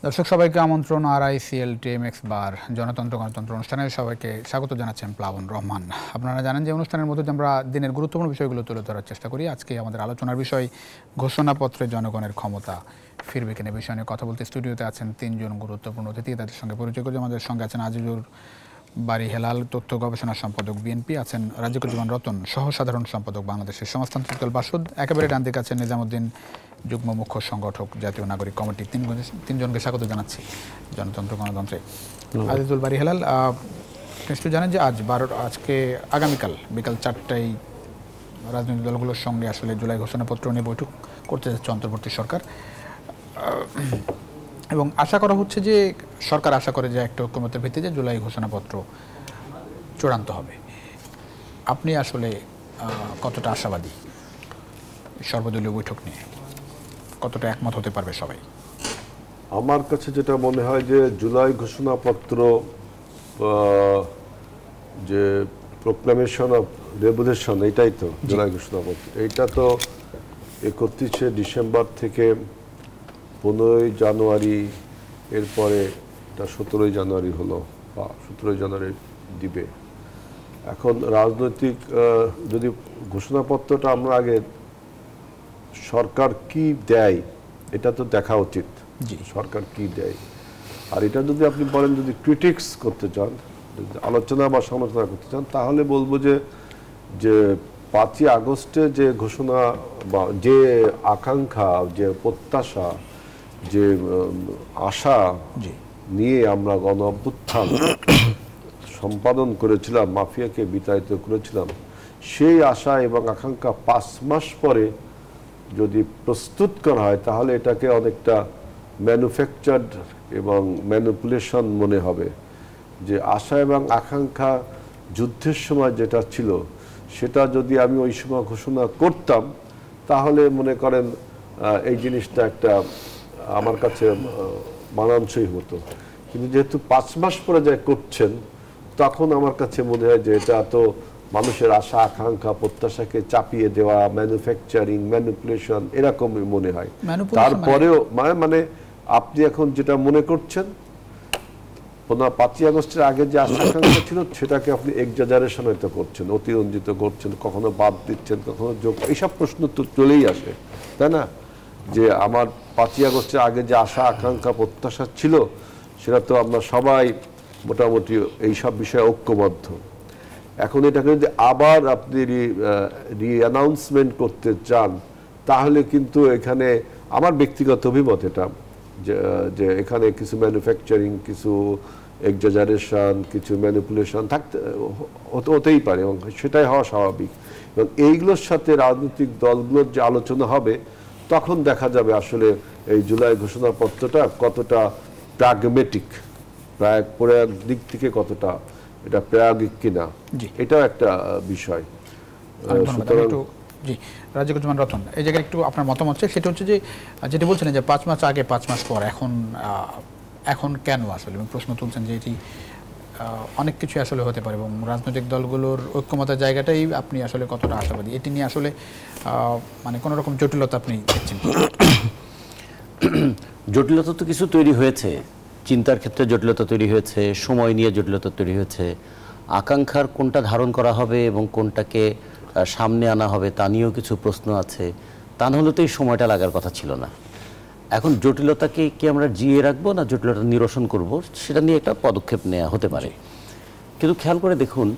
দর্শক সবাইকে আমন্ত্রণ RICL TMX বার জনতন্ত্র গণতন্ত্র অনুষ্ঠানে সবাইকে স্বাগত জানাচ্ছেন প্লাবন রহমান। আপনারা জানেন যে অনুষ্ঠানের মধ্যে আমরা দিনের গুরুত্বপূর্ণ বিষয়গুলো তুলে ধরার চেষ্টা করি। আজকে আমাদের আলোচনার বিষয় ঘোষণাপত্রে জনগণের ক্ষমতা ফিরবে কিনা বিষয় নিয়ে কথা বলতে স্টুডিওতে আছেন তিনজন গুরুত্বপূর্ণ অতিথি। তাদের সঙ্গে পরিচয় করে আমাদের সঙ্গে আছেন আজিজুর বাড়ি হেলাল, তথ্য গবেষণা সম্পাদক বিএনপি, আছেন রাজিকুজ্জামান রতন, সহ সাধারণ সম্পাদক বাংলাদেশের সমাজতান্ত্রিক দল বাসদ। একেবারে ডান দিকে আছেন নিজামুদ্দিন, যুগ্ম মুখ্য সংগঠক জাতীয় নাগরিক কমিটি। তিনজনকে স্বাগত জানাচ্ছি জনতন্ত্র গণতন্ত্রে। আজিজুল বাড়ি হেলাল, নিশ্চয়ই জানেন যে আজকে আগামীকাল বিকাল 4টায় রাজনৈতিক দলগুলোর সঙ্গে আসলে জুলাই ঘোষণাপত্র নিয়ে বৈঠক করতে যাচ্ছে অন্তর্বর্তী সরকার, এবং আশা করা হচ্ছে যে সরকার আশা করে যে একটা ঐক্যমতের ভিত্তিতে জুলাই ঘোষণাপত্র চূড়ান্ত হবে। আপনি আসলে কতটা আশাবাদী সর্বদলীয় বৈঠক নিয়ে? কতটা একমত হতে পারবে সবাই? আমার কাছে যেটা মনে হয় যে জুলাই ঘোষণাপত্র, যে প্রোক্লামেশন অফ রেভলিউশন, এটাই তো জুলাই ঘোষণাপত্র। এইটা তো 31শে ডিসেম্বর থেকে 15ই জানুয়ারি, এরপরে এটা 17ই জানুয়ারি হলো, বা 17ই জানুয়ারি দিবে। এখন রাজনৈতিক যদি ঘোষণাপত্রটা আমরা আগে সরকার কি দেয় এটা তো দেখা উচিত, সরকার কি দেয়। আর এটা যদি আপনি বলেন যদি ক্রিটিক্স করতে চান, আলোচনা বা সমালোচনা করতে চান, তাহলে বলবো যে 5ই আগস্টে যে ঘোষণা বা যে আকাঙ্ক্ষা, যে প্রত্যাশা, যে আশা নিয়ে আমরা গণ অভ্যুত্থান সম্পাদন করেছিলাম, মাফিয়াকে বিতাড়িত করেছিলাম, সেই আশা এবং আকাঙ্ক্ষা 5 মাস পরে যদি প্রস্তুত করা হয় তাহলে এটাকে অনেকটা ম্যানুফ্যাকচার্ড এবং ম্যানিপুলেশন মনে হবে। যে আশা এবং আকাঙ্ক্ষা যুদ্ধের সময় যেটা ছিল সেটা যদি আমি ওই সময় ঘোষণা করতাম তাহলে মনে করেন এই জিনিসটা একটা আমার কাছে মানানসই হতো। কিন্তু যেহেতু 5 মাস পরে যা করছেন তখন আমার কাছে মনে হয় যে এটা তো মানুষের আশা আকাঙ্ক্ষা প্রত্যাশাকে চাপিয়ে দেওয়া, ম্যানুফ্যাকচারিং, ম্যানিপুলেশন এরকমই মনে হয়। তারপরেও মানে আপনি এখন যেটা মনে করছেন 5ই আগস্টের আগে যে আশা আকাঙ্ক্ষা ছিল সেটাকে আপনি এক্সাজারেশন হয়তো করছেন, অতিরঞ্জিত করছেন, কখনো বাদ দিচ্ছেন, কখনো যোগ, এইসব প্রশ্ন তো চলেই আসে, তাই না? যে আমার 5ই আগস্টের আগে যে আশা আকাঙ্ক্ষা প্রত্যাশা ছিল সেটা তো আমরা সবাই মোটামুটি এইসব বিষয়ে ঐক্যবদ্ধ। এখন এটাকে যদি আবার আপনি রিঅ্যানাউন্সমেন্ট করতে চান তাহলে কিন্তু এখানে আমার ব্যক্তিগত অভিমত এটা যে এখানে কিছু ম্যানুফ্যাকচারিং, কিছু এক্সাজারেশন, কিছু ম্যানিপুলেশন হতেই পারে এবং সেটাই হওয়া স্বাভাবিক। এবং এইগুলোর সাথে রাজনৈতিক দলগুলোর যে আলোচনা হবে তখন দেখা যাবে আসলে এই জুলাই ঘোষণাপত্রটা কতটা প্র্যাগমেটিক, প্রয়োগ দিক থেকে কতটা এটা প্রায়োগিক কিনা, এটাও একটা বিষয়। জি, রাজিকুজ্জামান রতন, এই জায়গায় একটু আপনার মতামত চাই। সেটা হচ্ছে যে যেটা বলছিলেন যে 5 মাস আগে 5 মাস পর এখন কেন আসলে প্রশ্ন তুলছেন যে এটি অনেক কিছু আসলে হতে পারে এবং রাজনৈতিক দলগুলোর ঐক্যমতের জায়গাটাই আপনি আসলে কতটা আশাবাদী এটি নিয়ে আসলে মানে কোনো রকম জটিলতা আপনি দেখছেন? জটিলতা তো কিছু তৈরি হয়েছে, চিন্তার ক্ষেত্রে জটিলতা তৈরি হয়েছে, সময় নিয়ে জটিলতা তৈরি হয়েছে, আকাঙ্ক্ষার কোনটা ধারণ করা হবে এবং কোনটাকে সামনে আনা হবে তা নিয়েও কিছু প্রশ্ন আছে। তা নাহলে তো এই সময়টা লাগার কথা ছিল না। এখন জটিলতাকে কি আমরা জিয়ে রাখবো না জটিলতা নিরসন করব সেটা নিয়ে একটা পদক্ষেপ নেওয়া হতে পারে। কিন্তু খেয়াল করে দেখুন,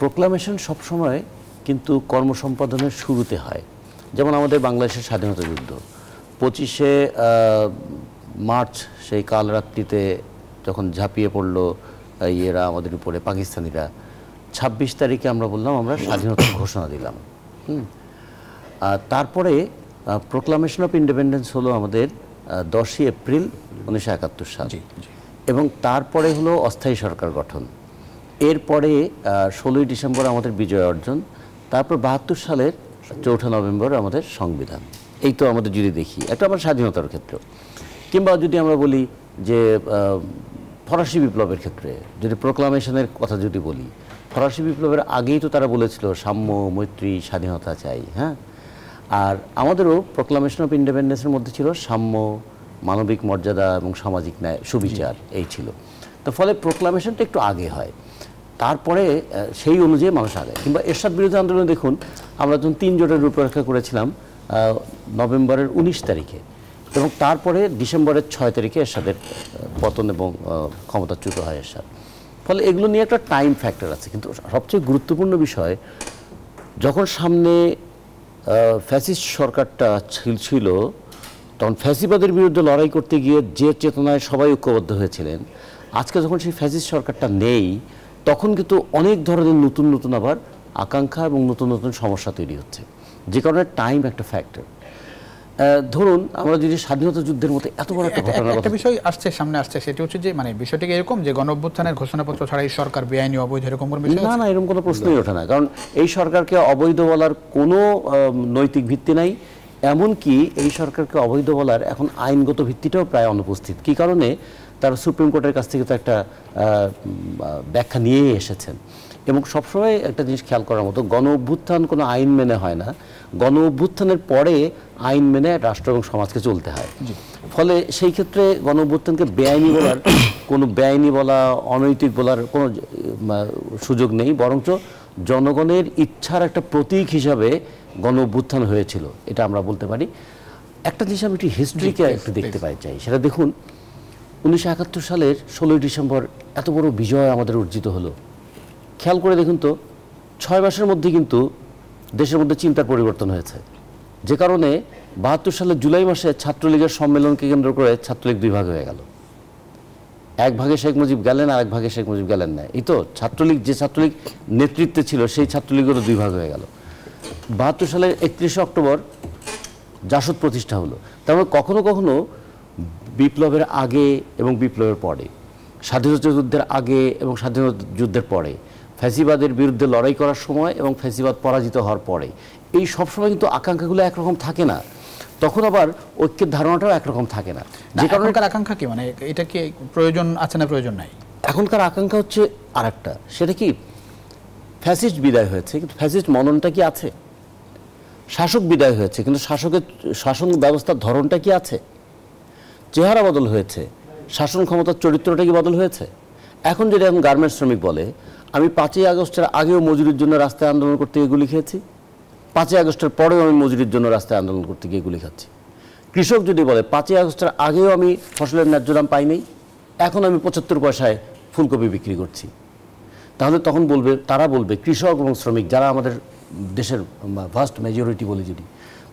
প্রোক্লামেশন সবসময় কিন্তু কর্মসম্পাদনের শুরুতে হয়। যেমন আমাদের বাংলাদেশের স্বাধীনতা যুদ্ধ 25শে মার্চ সেই কাল রাত্রিতে যখন ঝাঁপিয়ে পড়লো এরা আমাদের উপরে, পাকিস্তানিরা, 26 তারিখে আমরা বললাম আমরা স্বাধীনতার ঘোষণা দিলাম। তারপরে প্রোক্লামেশন অফ ইন্ডিপেন্ডেন্স হলো আমাদের 10ই এপ্রিল 1971 সাল, এবং তারপরে হলো অস্থায়ী সরকার গঠন। এরপরে 16ই ডিসেম্বর আমাদের বিজয় অর্জন, তারপর 72 সালের 4 নভেম্বর আমাদের সংবিধান। এই তো আমাদের যদি দেখি একটা আমার স্বাধীনতার ক্ষেত্র, কিংবা যদি আমরা বলি যে ফরাসি বিপ্লবের ক্ষেত্রে যদি প্রোক্লামেশনের কথা যদি বলি, ফরাসি বিপ্লবের আগেই তো তারা বলেছিল সাম্য, মৈত্রী, স্বাধীনতা চাই। হ্যাঁ, আর আমাদেরও প্রোক্লামেশন অফ ইন্ডিপেন্ডেন্সের মধ্যে ছিল সাম্য, মানবিক মর্যাদা এবং সামাজিক ন্যায় সুবিচার এই ছিল। তো ফলে প্রোক্লামেশনটা একটু আগে হয়, তারপরে সেই অনুযায়ী মানুষ আগে। কিংবা এরশাদ বিরোধী আন্দোলনে দেখুন, আমরা যখন 3 জোটের রূপরেখা করেছিলাম নভেম্বরের 19 তারিখে, এবং তারপরে ডিসেম্বরের 6 তারিখে এরশাদের পতন এবং ক্ষমতাচ্যুত হয় এরশাদ। ফলে এগুলো নিয়ে একটা টাইম ফ্যাক্টর আছে। কিন্তু সবচেয়ে গুরুত্বপূর্ণ বিষয়, যখন সামনে ফ্যাসিস্ট সরকারটা ছিল, তখন ফ্যাসিবাদের বিরুদ্ধে লড়াই করতে গিয়ে যে চেতনায় সবাই ঐক্যবদ্ধ হয়েছিলেন, আজকে যখন সেই ফ্যাসিস্ট সরকারটা নেই, তখন কিন্তু অনেক ধরনের নতুন নতুন আবার আকাঙ্ক্ষা এবং নতুন নতুন সমস্যা তৈরি হচ্ছে, যে কারণে টাইম একটা ফ্যাক্টর। ধরুন আমরা যদি স্বাধীনতা যুদ্ধের মতো এত বড় একটা ঘটনা, একটা বিষয় আসছে সামনে আসছে, সেটি হচ্ছে যে মানে বিষয়টি এরকম যে গণঅভ্যুত্থানের ঘোষণাপত্র ছাড়া এই সরকার বেআইনি অবৈধ এরকম কোনো বিষয় না, এরকম কোনো প্রশ্নই ওঠে না। কারণ এই সরকারকে অবৈধ বলার কোনো নৈতিক ভিত্তি নাই। এমনকি এই সরকারকে অবৈধ বলার এখন আইনগত ভিত্তিটাও প্রায় অনুপস্থিত। কী কারণে? তারা সুপ্রিম কোর্টের কাছ থেকে তো একটা ব্যাখ্যা নিয়ে এসেছেন। এবং সবসময় একটা জিনিস খেয়াল করার মতো, গণ অভ্যুত্থান কোনো আইন মেনে হয় না, গণ অভ্যুত্থানের পরে আইন মেনে রাষ্ট্র এবং সমাজকে চলতে হয়। ফলে সেই ক্ষেত্রে গণ অভ্যুত্থানকে বেআইনি বলার কোনো বেআইনি বলা, অনৈতিক বলার কোনো সুযোগ নেই, বরঞ্চ জনগণের ইচ্ছার একটা প্রতীক হিসাবে গণ অভ্যুত্থান হয়েছিল, এটা আমরা বলতে পারি। একটা জিনিস আমি একটু হিস্ট্রিকে একটু দেখতে চাই, সেটা দেখুন 1971 সালের 16ই ডিসেম্বর এত বড় বিজয় আমাদের অর্জিত হলো। খেয়াল করে দেখুন তো, 6 মাসের মধ্যে কিন্তু দেশের মধ্যে চিন্তার পরিবর্তন হয়েছে, যে কারণে 72 সালের জুলাই মাসে ছাত্রলীগের সম্মেলনকে কেন্দ্র করে ছাত্রলীগ 2 ভাগ হয়ে গেল। এক ভাগে শেখ মুজিব গেলেন, আর এক ভাগে শেখ মুজিব গেলেন না। এই তো ছাত্রলীগ, যে ছাত্রলীগ নেতৃত্বে ছিল সেই ছাত্রলীগেরও 2 ভাগ হয়ে গেল। 72 সালের 31শে অক্টোবর জাসদ প্রতিষ্ঠা হলো। তারপরে কখনো কখনো বিপ্লবের আগে এবং বিপ্লবের পরে, স্বাধীনতা যুদ্ধের আগে এবং স্বাধীনতা যুদ্ধের পরে, ফ্যাসিবাদের বিরুদ্ধে লড়াই করার সময় এবং ফ্যাসিবাদ পরাজিত হওয়ার পরে, এই সবসময় কিন্তু আকাঙ্ক্ষাগুলো একরকম থাকে না। তখন আবার ঐক্যের ধারণাটাও একরকম থাকে না। যে কারণে আকাঙ্ক্ষা কি, মানে এটা কি প্রয়োজন আছে না প্রয়োজন নাই? এখনকার আকাঙ্ক্ষা হচ্ছে আরেকটা, সেটা কি, ফ্যাসিস্ট বিদায় হয়েছে কিন্তু ফ্যাসিস্ট মননটা কি আছে? শাসক বিদায় হয়েছে কিন্তু শাসকের শাসন ব্যবস্থার ধরনটা কি আছে? চেহারা বদল হয়েছে, শাসন ক্ষমতার চরিত্রটা কি বদল হয়েছে? এখন যদি এখন গার্মেন্টস শ্রমিক বলে, আমি 5ই আগস্টের আগেও মজুরির জন্য রাস্তায় আন্দোলন করতে গিয়ে গুলি খেয়েছি, 5ই আগস্টের পরেও আমি মজুরির জন্য রাস্তায় আন্দোলন করতে গিয়ে গুলি খাচ্ছি। কৃষক যদি বলে 5ই আগস্টের আগেও আমি ফসলের ন্যায্য দাম পাইনি, এখন আমি 75 পয়সায় ফুলকপি বিক্রি করছি, তাহলে তখন বলবে, তারা বলবে, কৃষক এবং শ্রমিক যারা আমাদের দেশের ভাস্ট মেজরিটি বলে যদি,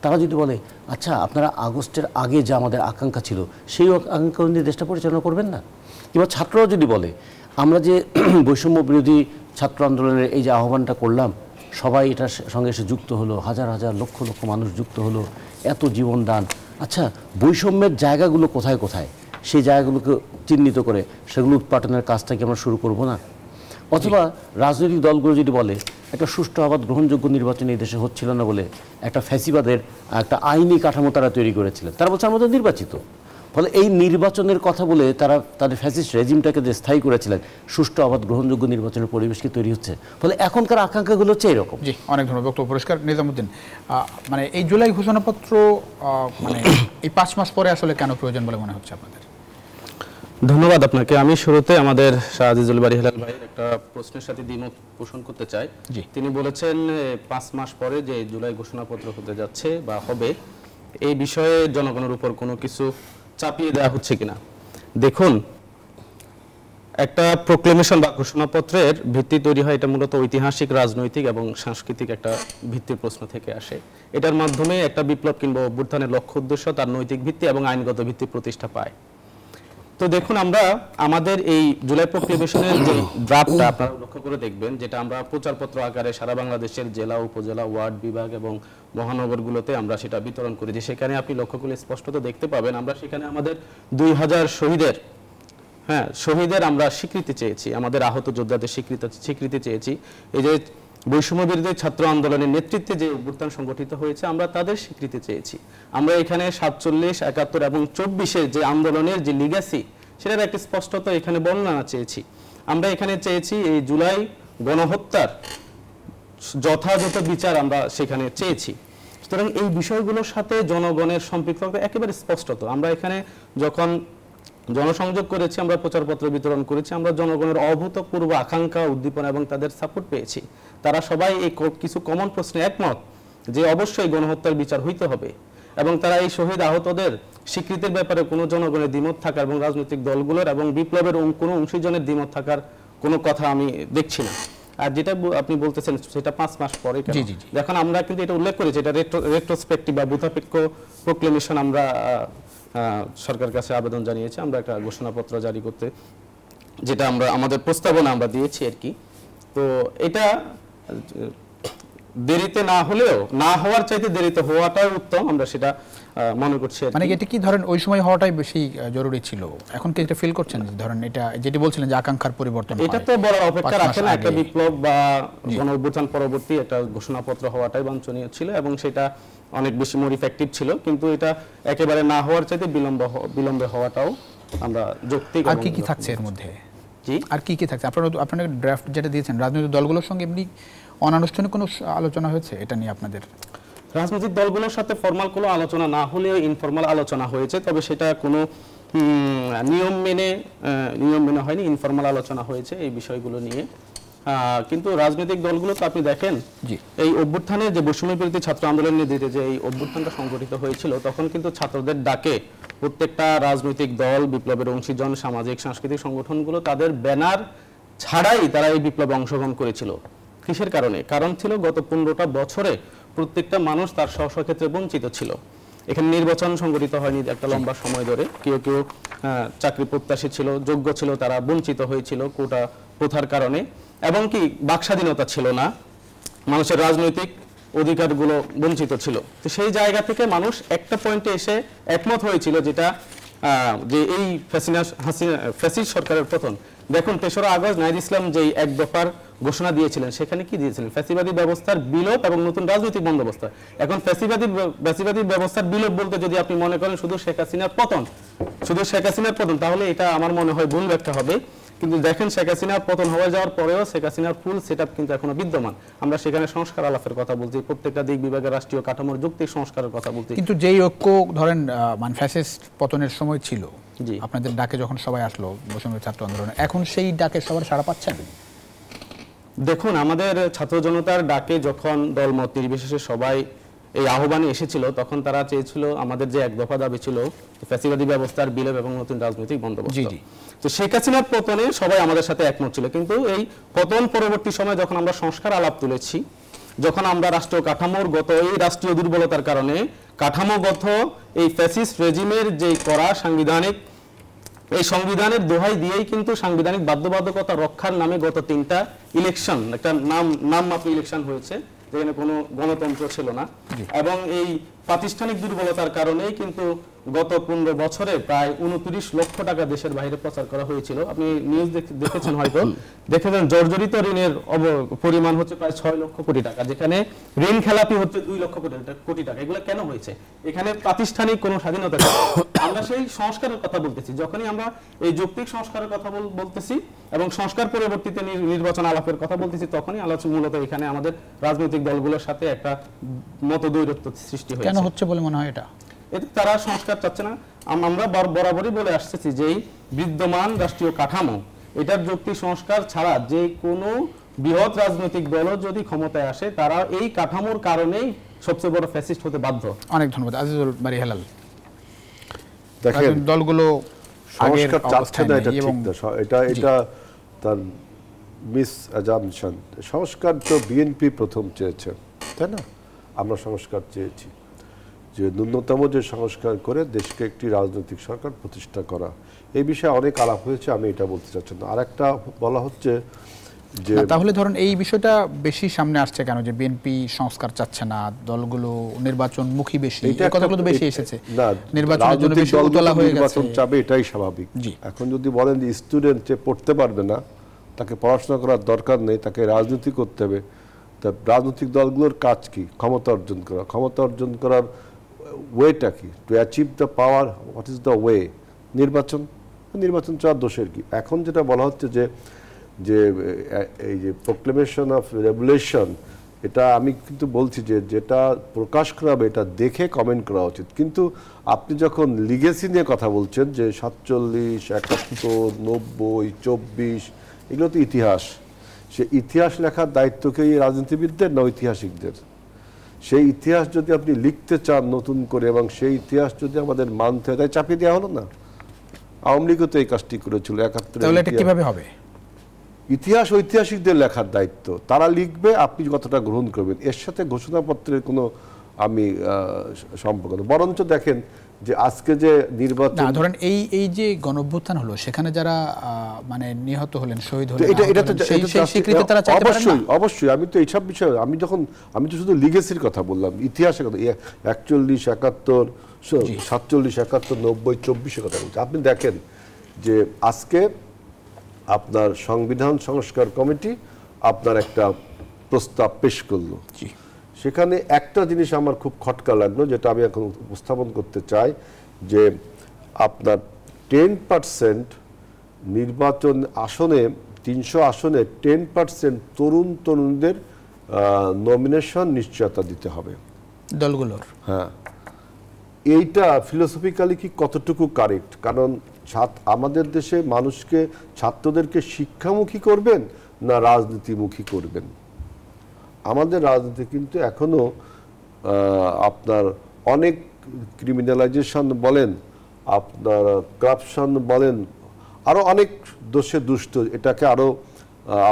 তারা যদি বলে, আচ্ছা আপনারা আগস্টের আগে যা আমাদের আকাঙ্ক্ষা ছিল সেই আকাঙ্ক্ষা অনুযায়ী দেশটা পরিচালনা করবেন না? কিংবা ছাত্ররা যদি বলে, আমরা যে বৈষম্য বিরোধী ছাত্র আন্দোলনের এই যে আহ্বানটা করলাম, সবাই এটার সঙ্গে এসে যুক্ত হলো, হাজার হাজার লক্ষ লক্ষ মানুষ যুক্ত হলো, এত জীবনদান, আচ্ছা বৈষম্যের জায়গাগুলো কোথায় কোথায়, সেই জায়গাগুলোকে চিহ্নিত করে সেগুলো উৎপাদনের কাজটা কি আমরা শুরু করব না? অথবা রাজনৈতিক দলগুলো যদি বলে, একটা সুষ্ঠু আবাদ গ্রহণযোগ্য নির্বাচন এই দেশে হচ্ছিল না বলে একটা ফ্যাসিবাদের একটা আইনি কাঠামো তারা তৈরি করেছিলেন, তারা বলছে আমরা তো নির্বাচিত, ফলে এই নির্বাচনের কথা বলে তারা তাদের ফ্যাসিস্ট রেজিমটাকে যে স্থায়ী করেছিলেন, সুষ্ঠু আবাদ গ্রহণযোগ্য নির্বাচনের পরিবেশ কি তৈরি হচ্ছে? ফলে এখনকার আকাঙ্ক্ষাগুলো হচ্ছে এরকম। জি, অনেক ধন্যবাদ বক্তব্য পরিষ্কার। নিজামুদ্দিন, মানে এই জুলাই ঘোষণাপত্র মানে এই 5 মাস পরে আসলে কেন প্রয়োজন বলে মনে হচ্ছে আপনাদের? ধন্যবাদ আপনাকে। আমি শুরুতে আমাদের শাহ আজিজুল বারী হেলাল ভাইয়ের একটা প্রশ্নের সাথে দ্বিমত পোষণ করতে চাই। তিনি বলেছেন 5 মাস পরে যে জুলাই ঘোষণাপত্র হতে যাচ্ছে বা হবে, এই বিষয়ে জনগণের উপর কোনো কিছু চাপিয়ে দেওয়া হচ্ছে কিনা। দেখুন, একটা প্রোক্লেমেশন বা ঘোষণাপত্রের ভিত্তি তৈরি হয়, এটা মূলত ঐতিহাসিক, রাজনৈতিক এবং সাংস্কৃতিক একটা ভিত্তির প্রশ্ন থেকে আসে। এটার মাধ্যমে একটা বিপ্লব কিংবা অভ্যুত্থানের লক্ষ্য উদ্দেশ্য তার নৈতিক ভিত্তি এবং আইনগত ভিত্তি প্রতিষ্ঠা পায়। তো দেখুন, আমরা আমাদের এই জুলাই প্রোক্লেমেশনের যে ড্রাফটটা আপনারা লক্ষ্য করে দেখবেন, যেটা আমরা প্রচারপত্র আকারে সারা বাংলাদেশের জেলা, উপজেলা, ওয়ার্ড, বিভাগ এবং মহানগরগুলোতে আমরা সেটা বিতরণ করেছি। সেখানে আপনি লক্ষ্য করলে স্পষ্টত দেখতে পাবেন, আমরা সেখানে আমাদের 2000 শহীদের আমরা স্বীকৃতি চেয়েছি, আমাদের আহত যোদ্ধাদের স্বীকৃতি চেয়েছি। এই যে বৈষম্য বিরোধী ছাত্র আন্দোলনের নেতৃত্বে যে অভ্যুত্থান সংগঠিত হয়েছে, আমরা তাদের স্বীকৃতি চেয়েছি। আমরা এখানে 47, 71 এবং 24-এর যে আন্দোলনের যে লিগ্যাসি, সেটার একটা স্পষ্টতা এখানে বর্ণনা চেয়েছি। আমরা এখানে চেয়েছি এই জুলাই গণহত্যার যথাযথ বিচার আমরা সেখানে চেয়েছি। সুতরাং এই বিষয়গুলোর সাথে জনগণের সম্পৃক্ততা একেবারে স্পষ্টত। আমরা এখানে যখন জনসংযোগ করেছি, আমরা প্রচারপত্র বিতরণ করেছি, আমরা জনগণের অভূতপূর্ব আকাঙ্ক্ষা, উদ্দীপনা এবং তাদের সাপোর্ট পেয়েছি। তারা সবাই এই কিছু কমন প্রশ্নে একমত যে অবশ্যই গণহত্যার বিচার হইতে হবে, এবং তারা এই শহীদ আহতদের স্বীকৃতির ব্যাপারে কোনো জনগণের দ্বিমত থাকার এবং রাজনৈতিক দলগুলোর এবং বিপ্লবের কোনো অংশীজনের দ্বিমত থাকার কোনো কথা আমি দেখছি না। আর যেটা আপনি বলতেছেন সেটা 5 মাস পরে, দেখুন আমরা কিন্তু এটা উল্লেখ করেছি, এটা রেট্রোস্পেক্টিভ বা বুথাপেক্ষ প্রোক্লেমেশন আমরা সরকার কাছে আবেদন জানিয়েছি, আমরা একটা ঘোষণাপত্র জারি করতে, যেটা আমরা আমাদের প্রস্তাবনা আমরা দিয়েছি আর কি। তো এটা দেরিতে না হলেও, না হওয়ার চাইতে দেরিতে হওয়াটাই উত্তম, আমরা সেটা মনে করছি। মানে এটা কি ধরেন ওই সময় হওয়াটাই বেশি জরুরি ছিল, এখন কি এটা ফিল করছেন ধরেন এটা যেটি বলছিলেন যে আকাঙ্ক্ষার পরিবর্তন, এটা তো বলার অপেক্ষা রাখে না। একটা বিপ্লব বা গণঅভ্যুত্থান পরবর্তী একটা ঘোষণাপত্র হওয়াটাই বাঞ্ছনীয় ছিল এবং সেটা অনেক বেশি মোর ইফেক্টিভ ছিল, কিন্তু এটা একেবারে না হওয়ার চাইতে বিলম্বে হওয়াটাও আমরা যৌক্তিক। আর কি কি থাকছে এর মধ্যে? জি, আর কি কি থাকছে? আপনারা ড্রাফট যেটা দিয়েছেন, রাজনৈতিক দলগুলোর সঙ্গে এমনি অনানুষ্ঠানিক কোনো আলোচনা হয়েছে এটা নিয়ে আপনাদের? রাজনৈতিক দলগুলোর সাথে ফরমাল কোনো আলোচনা না হলেও ইনফরমাল আলোচনা হয়েছে, তবে সেটা কোনো নিয়ম মেনে হয়নি, ইনফরমাল আলোচনা হয়েছে এই বিষয়গুলো নিয়ে। কিন্তু রাজনৈতিক দলগুলো তো আপনি দেখেন এই অভ্যুত্থানে যে বৈষম্য বিরোধী ছাত্র আন্দোলনের নেতৃত্বে যে এই অভ্যুত্থানটা সংগঠিত হয়েছিল, তখন কিন্তু ছাত্রদের ডাকে প্রত্যেকটা রাজনৈতিক দল, বিপ্লবের অংশীজন, সামাজিক সাংস্কৃতিক সংগঠনগুলো তাদের ব্যানার ছাড়াই তারা এই বিপ্লবে অংশগ্রহণ করেছিল। কিসের কারণে? কারণ ছিল গত 15টা বছরে প্রত্যেকটা মানুষ তার স্ব ক্ষেত্রে বঞ্চিত ছিল। এখানে নির্বাচন সংগঠিত হয়নি একটা লম্বা সময় ধরে, কেউ কেউ চাকরি প্রত্যাশী ছিল, যোগ্য ছিল, তারা বঞ্চিত হয়েছিল কোটা প্রথার কারণে, এবং কি বাকস্বাধীনতা ছিল না, মানুষের রাজনৈতিক অধিকারগুলো বঞ্চিত ছিল। তো সেই জায়গা থেকে মানুষ একটা পয়েন্টে এসে একমত হয়েছিল, যেটা যে এই ফ্যাসিস্ট সরকারের পতন। দেখুন 3রা আগস্ট নাহিদ ইসলাম যেই এক দফার ঘোষণা দিয়েছিলেন, সেখানে কি দিয়েছিলেন? ফ্যাসিবাদী ব্যবস্থার বিলোপ এবং নতুন রাজনৈতিক বন্দোবস্ত। এখন ফ্যাসিবাদী ব্যবস্থার বিলোপ বলতে যদি আপনি মনে করেন শুধু শেখ হাসিনার পতন, তাহলে এটা আমার মনে হয় ভুল ব্যাখ্যা হবে। কিন্তু দেখেন শেখ হাসিনার পতন হয়ে যাওয়ার পরেও শেখ হাসিনার ফুল সেটআপ কিন্তু এখনো বিদ্যমান। আমরা সেখানে সংস্কার আলাপের কথা বলছি, প্রত্যেকটা দিক বিভাগের রাষ্ট্রীয় কাঠামোর যৌক্তিক সংস্কারের কথা বলছি। কিন্তু যেই ঐক্য ধরেন ফ্যাসিস্ট পতনের সময় ছিল, আপনাদের ডাকে যখন সবাই আসলো বৈষম্য ছাত্র আন্দোলনে, এখন সেই ডাকে সবার সাড়া পাচ্ছেন? দেখুন, আমাদের ছাত্র জনতার ডাকে যখন দলমত নির্বিশেষে সবাই এই আহ্বানে এসেছিল, তখন তারা চেয়েছিল আমাদের যে এক দফা দাবি ছিল ফ্যাসিবাদী ব্যবস্থার বিলোপ এবং নতুন রাজনৈতিক বন্দোবস্ত। তো শেখ হাসিনার পতনে সবাই আমাদের সাথে একমত ছিল, কিন্তু এই পতন পরবর্তী সময় যখন আমরা সংস্কার আলাপ তুলেছি, যখন আমরা রাষ্ট্রীয় কাঠামোর গত এই রাষ্ট্রীয় দুর্বলতার কারণে কাঠামোগত এই ফ্যাসিস্ট রেজিমের যে করা সাংবিধানিক, এই সংবিধানের দোহাই দিয়েই কিন্তু সাংবিধানিক বাধ্যবাধকতা রক্ষার নামে গত 3টা ইলেকশন, একটা নামমাত্র ইলেকশন হয়েছে, যেখানে কোনো গণতন্ত্র ছিল না, এবং এই প্রাতিষ্ঠানিক দুর্বলতার কারণেই কিন্তু গত 15 বছরে প্রায় 29 লক্ষ টাকা দেশের বাইরে প্রচার করা হয়েছিল। আপনি নিউজ দেখেছেন হয়তো, দেখেছেন জর্জরিত ঋণের পরিমাণ হচ্ছে প্রায় 6 লক্ষ কোটি টাকা, যেখানে ঋণ খেলাপি হচ্ছে 2 লক্ষ কোটি টাকা। এগুলো কেন হয়েছে? এখানে প্রাতিষ্ঠানিক কোনো স্বাধীনতা নেই। আমরা সেই সংস্কারের কথা বলতেছি, যখনই আমরা এই যৌক্তিক সংস্কারের কথা বলতেছি এবং সংস্কার পরবর্তীতে নির্বাচন আলাপের কথা বলতেছি, তখনই আলোচনা মূলত এখানে আমাদের রাজনৈতিক দলগুলোর সাথে একটা মতদ্বৈরত্ব সৃষ্টি হয়েছে। কেন হচ্ছে বলে মনে হয় এটা? তারা সংস্কার চাচ্ছে না। আমরা বরাবরই বলে আসতেছি যে বিদ্যমান রাষ্ট্রীয় কাঠামো, এটার যৌক্তিক সংস্কার ছাড়া যে কোনো বৃহৎ রাজনৈতিক দল যদি ক্ষমতায় আসে, তারা এই কাঠামোর কারণেই সবচেয়ে বড় ফ্যাসিস্ট হতে বাধ্য। অনেক ধন্যবাদ আজিজুল বারী হেলাল। দেখেন, দলগুলো সংস্কার চাচ্ছে না, এটা ঠিক না, এটা তার মিস অ্যাজাম্পশন। সংস্কার তো বিএনপি প্রথম চেয়েছে, তাই না? আমরা সংস্কার চেয়েছি, যে ন্যূনতম যে সংস্কার করে দেশকে একটি রাজনৈতিক সরকার প্রতিষ্ঠা করা। এই বিষয়ে অনেক আলাপ হয়েছে, আমি এটা বলতে চাচ্ছি না। আর একটা বলা হচ্ছে যে তাহলে ধরুন এই বিষয়টা বেশি সামনে আসছে কেন, যে বিএনপি সংস্কার চাচ্ছে না, দলগুলো নির্বাচনমুখী বেশি, এই কথাগুলো তো বেশি এসেছে। না, নির্বাচনের জন্য বেশি উতলা হয়ে গেছে, নির্বাচন চাবে, এটাই স্বাভাবিক। এখন যদি বলেন যে স্টুডেন্ট যে পড়তে পারবে না, তাকে পড়াশোনা করার দরকার নেই, তাকে রাজনীতি করতে হবে, তা রাজনৈতিক দলগুলোর কাজ কি? ক্ষমতা অর্জন করা। ক্ষমতা অর্জন করার ওয়েটা কি? To achieve the power, what is the way? নির্বাচন চাওয়ার দোষের কি? এখন যেটা বলা হচ্ছে যে এই যে প্রোক্লেমেশন অফ রেগুলেশন, এটা আমি কিন্তু বলছি যে যেটা প্রকাশ করা হবে এটা দেখে কমেন্ট করা উচিত। কিন্তু আপনি যখন লিগেসি নিয়ে কথা বলছেন যে 47, 71, 90, 24 এগুলো তো ইতিহাস, সে ইতিহাস লেখার দায়িত্ব কি রাজনীতিবিদদের না ঐতিহাসিকদের? সেই ইতিহাস যদি আপনি লিখতে চান নতুন করে এবং সেই ইতিহাস যদি আমাদের মানতে হয়, তাই চাপিয়ে দেওয়া হলো না? আওয়ামী লীগও তো এই কাজটি করেছিল 71। তাহলে এটা কিভাবে হবে? ইতিহাস ঐতিহাসিকদের লেখার দায়িত্ব, তারা লিখবে, আপনি কতটা গ্রহণ করবেন। এর সাথে ঘোষণাপত্রের কোনো আমি সম্পর্ক না। বরঞ্চ দেখেন যে আজকে যে নির্বাচন, না ধরেন এই যে গণঅভ্যুত্থান হলো সেখানে যারা মানে নিহত হলেন, শহীদ হলেন, এটা তো সেই স্বীকৃতি তারা চাইতে পারেন না? অবশ্যই আমি তো এইসব বিষয়ে আমি তো শুধু লিগেসির কথা বললাম, ইতিহাসের কথা। 41, 71, 47, 71, 90, 24 কথা বলছি। আপনি দেখেন যে আজকে আপনার সংবিধান সংস্কার কমিটি আপনার একটা প্রস্তাব পেশ করলো, সেখানে একটা জিনিস আমার খুব খটকা লাগলো, যেটা আমি এখন উপস্থাপন করতে চাই, যে আপনার 10% নির্বাচন আসনে, 300 আসনে 10% তরুণদের নমিনেশন নিশ্চয়তা দিতে হবে দলগুলোর। হ্যাঁ, এইটা ফিলোসফিক্যালি কি কতটুকু কারেক্ট? কারণ আমাদের দেশে মানুষকে, ছাত্রদেরকে শিক্ষামুখী করবেন না রাজনীতিমুখী করবেন? আমাদের রাজনীতি কিন্তু এখনো আপনার অনেক ক্রিমিনালাইজেশন বলেন, আপনার কারাপশন বলেন, আরো অনেক দোষে দুষ্ট, এটাকে আরো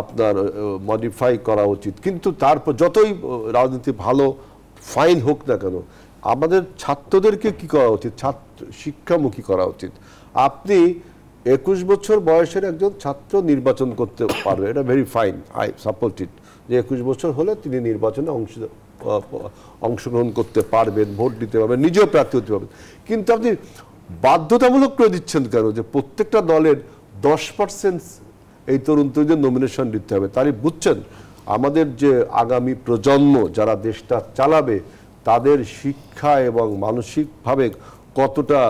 আপনার মডিফাই করা উচিত। কিন্তু তারপর যতই রাজনীতি ভালো ফাইন হোক না কেন, আমাদের ছাত্রদেরকে কি করা উচিত? শিক্ষামুখী করা উচিত। আপনি 21 বছর বয়সের একজন ছাত্র নির্বাচন করতে পারবে, এটা ভেরি ফাইন, আই সাপোর্ট ইট, যে 21 বছর হলে তিনি নির্বাচনে অংশগ্রহণ করতে পারবেন, ভোট দিতে পারবেন, নিজেও প্রার্থী হতে পারবেন। কিন্তু আপনি বাধ্যতামূলক করে দিচ্ছেন কেন যে প্রত্যেকটা দলের 10% এই তরুণদের নমিনেশন দিতে হবে? তারই বুঝছেন আমাদের যে আগামী প্রজন্ম যারা দেশটা চালাবে তাদের শিক্ষা এবং মানসিকভাবে কতটা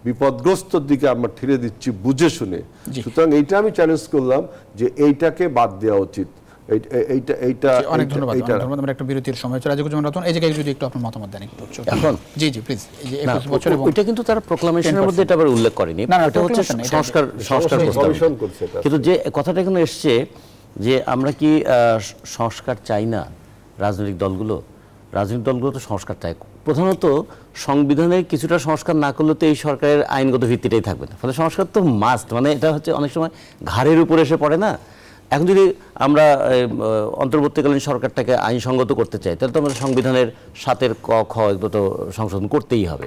বিপদগ্রস্তর দিকে আমরা ঠেলে দিচ্ছি বুঝে শুনে। সুতরাং এইটা আমি চ্যালেঞ্জ করলাম যে এইটাকে বাদ দেওয়া উচিত। অনেক ধন্যবাদ। আমরা একটা বিরতির সময় চলে যাবো। রতন, এই জায়গায় যদি একটু আপনার মতামত দেন একটু। এখন জি প্লিজ। এই যে 21 বছর এবং এটা কিন্তু তারা প্রোক্লামেশনের মধ্যে এটা আবার উল্লেখ করেনি, এটা হচ্ছে সংস্কার কমিশন করছে। কিন্তু যে কথাটা এখানে এসছে যে আমরা কি সংস্কার চাই না? রাজনৈতিক দলগুলো তো সংস্কার চায়। প্রধানত সংবিধানের কিছুটা সংস্কার না করলে তো এই সরকারের আইনগত ভিত্তিটাই থাকবে না। ফলে সংস্কার তো মাস্ট, মানে এটা হচ্ছে অনেক সময় ঘাড়ের উপরে এসে পড়ে না। এখন যদি আমরা অন্তর্বর্তীকালীন সরকারটাকে আইনসঙ্গত করতে চাই, তাহলে তো আমাদের সংবিধানের 7 ক খ এগুলো তো সংশোধন করতেই হবে।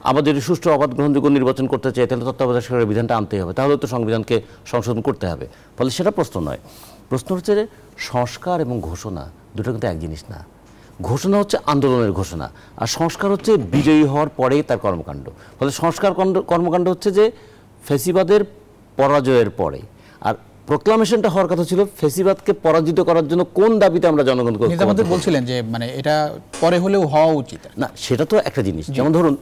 আবার যদি সুষ্ঠু অবাধ গ্রহণযোগ্য নির্বাচন করতে চাই, তাহলে তত্ত্বাবধায়ক সরকারের বিধানটা আনতেই হবে, তাহলে তো সংবিধানকে সংশোধন করতে হবে। ফলে সেটা প্রশ্ন নয়। প্রশ্ন হচ্ছে যে সংস্কার এবং ঘোষণা দুটো কিন্তু এক জিনিস না। ঘোষণা হচ্ছে আন্দোলনের ঘোষণা, আর সংস্কার হচ্ছে বিজয়ী হওয়ার পরেই তার কর্মকাণ্ড। ফলে সংস্কার কর্মকাণ্ড হচ্ছে যে ফ্যাসিবাদের পরাজয়ের পরে, আর প্রোক্লামেশনটা হওয়ার কথা ছিল ফ্যাসিবাদকে পরাজিত করার জন্য কোন দাবিতে আমরা জনগণকে বলছিলেন যে মানে এটা পরে হলেও হওয়া উচিত না। সেটা তো একটা জিনিস। যেমন ধরুন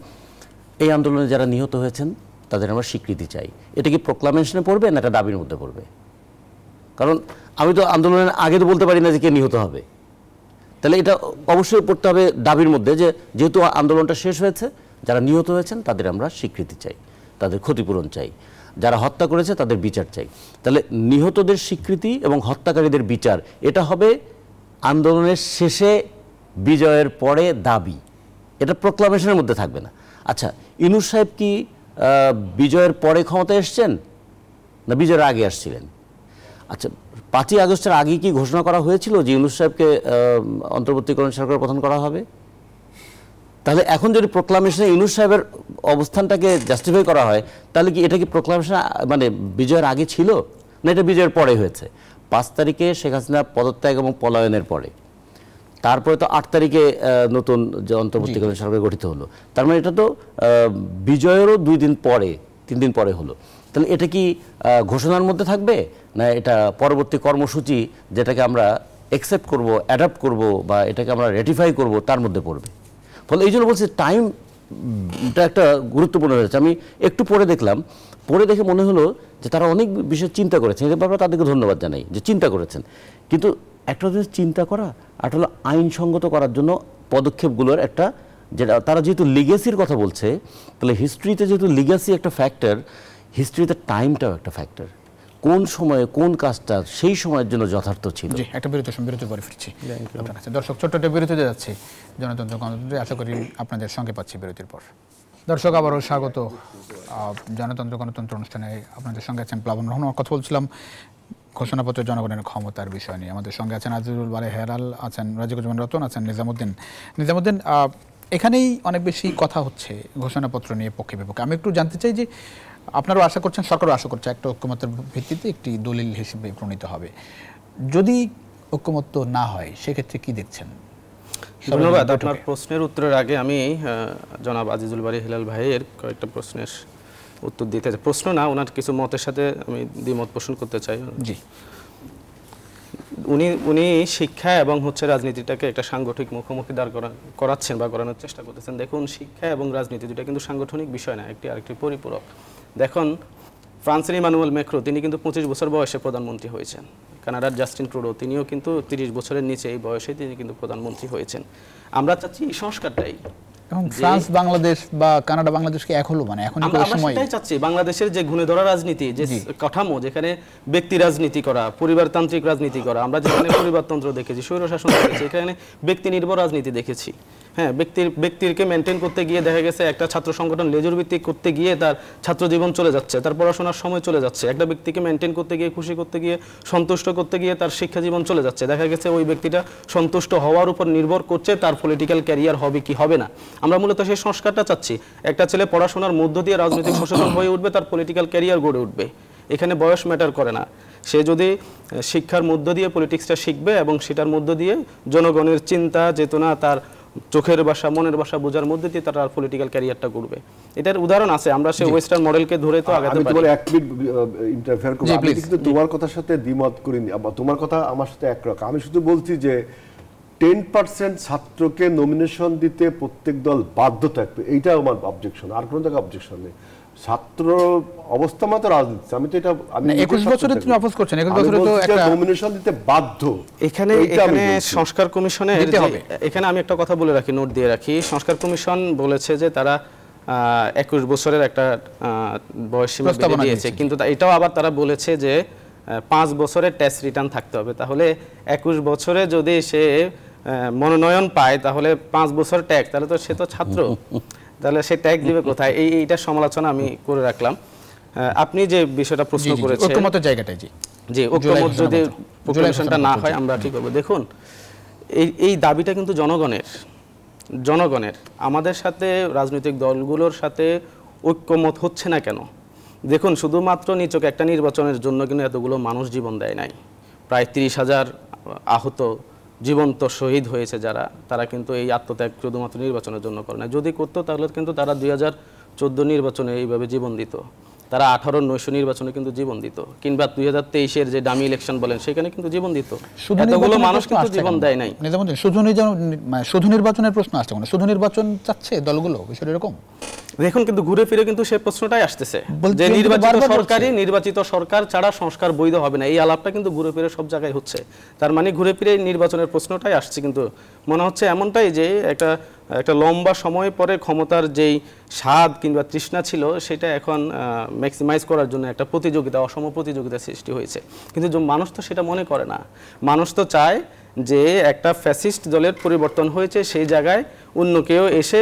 এই আন্দোলনে যারা নিহত হয়েছেন তাদের আমরা স্বীকৃতি চাই। এটা কি প্রোক্লামেশনে পড়বে না এটা দাবির মধ্যে পড়বে? কারণ আমি তো আন্দোলনের আগে তো বলতে পারি না যে কে নিহত হবে। তাহলে এটা অবশ্যই পড়তে হবে দাবির মধ্যে, যে যেহেতু আন্দোলনটা শেষ হয়েছে, যারা নিহত হয়েছেন তাদের আমরা স্বীকৃতি চাই, তাদের ক্ষতিপূরণ চাই, যারা হত্যা করেছে তাদের বিচার চাই। তাহলে নিহতদের স্বীকৃতি এবং হত্যাকারীদের বিচার, এটা হবে আন্দোলনের শেষে বিজয়ের পরে দাবি। এটা প্রোক্লামেশনের মধ্যে থাকবে না। আচ্ছা, ইউনূস সাহেব কি বিজয়ের পরে ক্ষমতায় এসছেন না বিজয়ের আগে আসছিলেন? আচ্ছা, 5ই আগস্টের আগে কি ঘোষণা করা হয়েছিল যে ইউনূস সাহেবকে অন্তর্বর্তীকালীন সরকার প্রধান করা হবে? তাহলে এখন যদি প্রোক্লামেশনে ইউনূস সাহেবের অবস্থানটাকে জাস্টিফাই করা হয়, তাহলে কি এটা কি প্রোক্লামেশন মানে বিজয়ের আগে ছিল না এটা বিজয়ের পরে হয়েছে? 5 তারিখে শেখ হাসিনার পদত্যাগ এবং পলায়নের পরে, তারপরে তো 8 তারিখে নতুন যে অন্তর্বর্তীকালীন সরকার গঠিত হলো। তার মানে এটা তো বিজয়েরও 2 দিন পরে, 3 দিন পরে হলো। তাহলে এটা কি ঘোষণার মধ্যে থাকবে না এটা পরবর্তী কর্মসূচি যেটাকে আমরা অ্যাকসেপ্ট করব, অ্যাডাপ্ট করব বা এটাকে আমরা রেটিফাই করব তার মধ্যে পড়বে? ফলে এই জন্য বলছি টাইমটা একটা গুরুত্বপূর্ণ হয়েছে। আমি একটু পরে দেখলাম, পরে দেখে মনে হলো যে তারা অনেক বিষয় চিন্তা করেছেন। এর ব্যাপারে তাদেরকে ধন্যবাদ জানাই যে চিন্তা করেছেন। কিন্তু একটা হচ্ছে চিন্তা করা, আর হলো আইনসঙ্গত করার জন্য পদক্ষেপগুলোর একটা, যেটা তারা যেহেতু লিগেসির কথা বলছে, তাহলে হিস্ট্রিতে যেহেতু লিগেসি একটা ফ্যাক্টর, হিস্ট্রিতে টাইমটাও একটা ফ্যাক্টর। কোন সময়ে কোন কাজটা সেই সময়ের জন্য যথার্থ ছিল। জি, একটা বিরতির পরে ফিরছি আপনার কাছে। দর্শক, ছোট্ট একটা বিরতিতে যাচ্ছি জনতন্ত্র গণতন্ত্রে, আশা করি আপনাদের সঙ্গে পাচ্ছি বিরতির পর। দর্শক, আবারও স্বাগত জনতন্ত্র গণতন্ত্র অনুষ্ঠানে। আপনাদের সঙ্গে আছেন প্লাবন রহমান। কথা বলছিলাম ঘোষণাপত্রে জনগণের ক্ষমতার বিষয় নিয়ে। আমাদের সঙ্গে আছেন আজিজুল বারে হেলাল, আছেন রাজিকুজ্জামান রতন, আছেন নিজামুদ্দিন। এখানেই অনেক বেশি কথা হচ্ছে ঘোষণাপত্র নিয়ে পক্ষে বিপক্ষে। আমি একটু জানতে চাই যে আপনারাও আশা করছেন, সরকারও আশা করছে একটা ঐক্যমতের ভিত্তিতে একটি দলিল হিসেবে প্রণীত হবে। যদি ঐক্যমত্য না হয় সেক্ষেত্রে কি দেখছেন? ধন্যবাদ। আপনার প্রশ্নের উত্তরের আগে আমি জনাব আজিজুল বারী হেলাল ভাইয়ের কয়েকটা প্রশ্নের উত্তর দিতে চাই। প্রশ্ন না, ওনার কিছু মতের সাথে আমি দ্বিমত পোষণ করতে চাই। জি, উনি শিক্ষা এবং রাজনীতিটাকে একটা সাংগঠনিক মুখোমুখি দাঁড় করাচ্ছেন বা করানোর চেষ্টা করতেছেন। দেখুন, শিক্ষা এবং রাজনীতি দুটা কিন্তু সাংগঠনিক বিষয় না, একটি আরেকটি পরিপূরক। দেখুন, ফ্রান্সের ইমানুয়েল ম্যাক্রো তিনি কিন্তু 25 বছর বয়সে প্রধানমন্ত্রী হয়েছেন। কানাডার জাস্টিন ট্রুডো তিনিও কিন্তু 30 বছরের নিচে এই বয়সে তিনি কিন্তু প্রধানমন্ত্রী হয়েছেন। আমরা চাচ্ছি এই সংস্কারটাই। এখন ফ্রান্স বাংলাদেশ বা কানাডা বাংলাদেশকে এক হলো, মানে এখন আমরা সেটাই চাচ্ছি। বাংলাদেশের যে ঘুণে ধরা রাজনীতি, যে কাঠামো, যেখানে ব্যক্তি রাজনীতি করা, পরিবারতান্ত্রিক রাজনীতি করা, আমরা যেখানে পরিবারতন্ত্র দেখেছি, স্বৈরশাসন দেখেছি, এখানে ব্যক্তি নির্ভর রাজনীতি দেখেছি। হ্যাঁ, ব্যক্তিকে মেনটেন করতে গিয়ে দেখা গেছে একটা ছাত্র সংগঠন লেজুর ভিত্তিক করতে গিয়ে তার ছাত্র জীবন চলে যাচ্ছে, তার পড়াশোনার সময় চলে যাচ্ছে। একটা ব্যক্তিকে মেনটেন করতে গিয়ে, খুশি করতে গিয়ে, সন্তুষ্ট করতে গিয়ে তার শিক্ষা জীবন চলে যাচ্ছে। দেখা গেছে ওই ব্যক্তিটা সন্তুষ্ট হওয়ার উপর নির্ভর করছে তার পলিটিক্যাল ক্যারিয়ার হবে কি হবে না। আমরা মূলত সেই সংস্কারটা চাচ্ছি। একটা ছেলে পড়াশোনার মধ্য দিয়ে রাজনৈতিক সচেতন হয়ে উঠবে, তার পলিটিক্যাল ক্যারিয়ার গড়ে উঠবে। এখানে বয়স ম্যাটার করে না। সে যদি শিক্ষার মধ্য দিয়ে পলিটিক্সটা শিখবে এবং সেটার মধ্য দিয়ে জনগণের চিন্তা চেতনা, তার চোখের ভাষা, মনের ভাষা বোঝার মধ্যে দিয়ে তার পলিটিক্যাল ক্যারিয়ারটা করবে। এটার উদাহরণ আছে, আমরা সেই ওয়েস্টার্ন মডেলকে ধরে তো আগাতে পারি। আমি এক মিনিট ইন্টারফেয়ার করব। আমি কিন্তু তোমার কথার সাথে দ্বিমত করিনি, তোমার কথা আমার সাথে একরকম। আমি শুধু বলছি যে 10% ছাত্রকে নমিনেশন দিতে প্রত্যেক দল বাধ্য থাকবে, এইটা আমার অবজেকশন। আর কোনো জায়গায় অবজেকশন নেই। ছাত্র অবস্থা মতো রাজনীতি, আমি তো এটা 21 বছরে তুমি অপোজ করছেন, 21 বছরে তো একটা নমিনেশন দিতে বাধ্য। এখানে সংস্কার কমিশনে এখানে আমি একটা কথা বলে রাখি, নোট দিয়ে রাখি। সংস্কার কমিশন বলেছে যে তারা 21 বছরের একটা বয়স সীমা দিয়েছে, কিন্তু এটাও আবার তারা বলেছে যে 5 বছরের ট্যাক্স রিটার্ন থাকতে হবে। তাহলে 21 বছরে যদি সে মনোনয়ন পায় তাহলে 5 বছর ট্যাক্স, তাহলে তো সে তো ছাত্র, তাহলে সে ট্যাগ দিবে কোথায়? এইটার সমালোচনা আমি করে রাখলাম। আপনি যে বিষয়টা প্রশ্ন করেছেন ঐক্যমতের জায়গাটাই, জি ঐক্যমত যদি পপুলেশনটা না হয় আমরা ঠিক হবে। দেখুন, এই দাবিটা কিন্তু জনগণের আমাদের সাথে রাজনৈতিক দলগুলোর সাথে ঐক্যমত হচ্ছে না কেন? দেখুন, শুধুমাত্র নিচক একটা নির্বাচনের জন্য কিন্তু এতগুলো মানুষ জীবন দেয় নাই। প্রায় 30,000 আহত, জীবন্ত শহীদ হয়েছে যারা, তারা কিন্তু এই আত্মত্যাগ শুধুমাত্র নির্বাচনের জন্য করে না। যদি করতো তাহলে কিন্তু তারা 2014 নির্বাচনে এইভাবে জীবন দিত, তারা 18/900 নির্বাচনে কিন্তু জীবন দিত, কিংবা 2023-এর যে ডামি ইলেকশন বলেন সেখানে কিন্তু জীবন দিত। এতগুলো মানুষ কিন্তু জীবন দেয় নাই। শুধু নির্বাচনের প্রশ্ন আসছে, শুধু নির্বাচন চাচ্ছে দলগুলো, বিষয়টা এরকম। দেখুন, কিন্তু ঘুরে ফিরে কিন্তু সেই প্রশ্নটাই আসতেছে যে নির্বাচিত সরকার ছাড়া সংস্কার বৈধ হবে না। এই আলাপটা কিন্তু ঘুরে ফিরে সব জায়গায় হচ্ছে। তার মানে ঘুরে ফিরে নির্বাচনের প্রশ্নটাই আসছে। কিন্তু মনে হচ্ছে এমনটাই যে একটা লম্বা সময় পরে ক্ষমতার যেই স্বাদ কিংবা তৃষ্ণা ছিল সেটা এখন ম্যাক্সিমাইজ করার জন্য একটা প্রতিযোগিতা, অসম প্রতিযোগিতা সৃষ্টি হয়েছে। কিন্তু মানুষ তো সেটা মনে করে না। মানুষ তো চায় যে একটা ফ্যাসিস্ট দলের পরিবর্তন হয়েছে, সেই জায়গায় অন্য কেউ এসে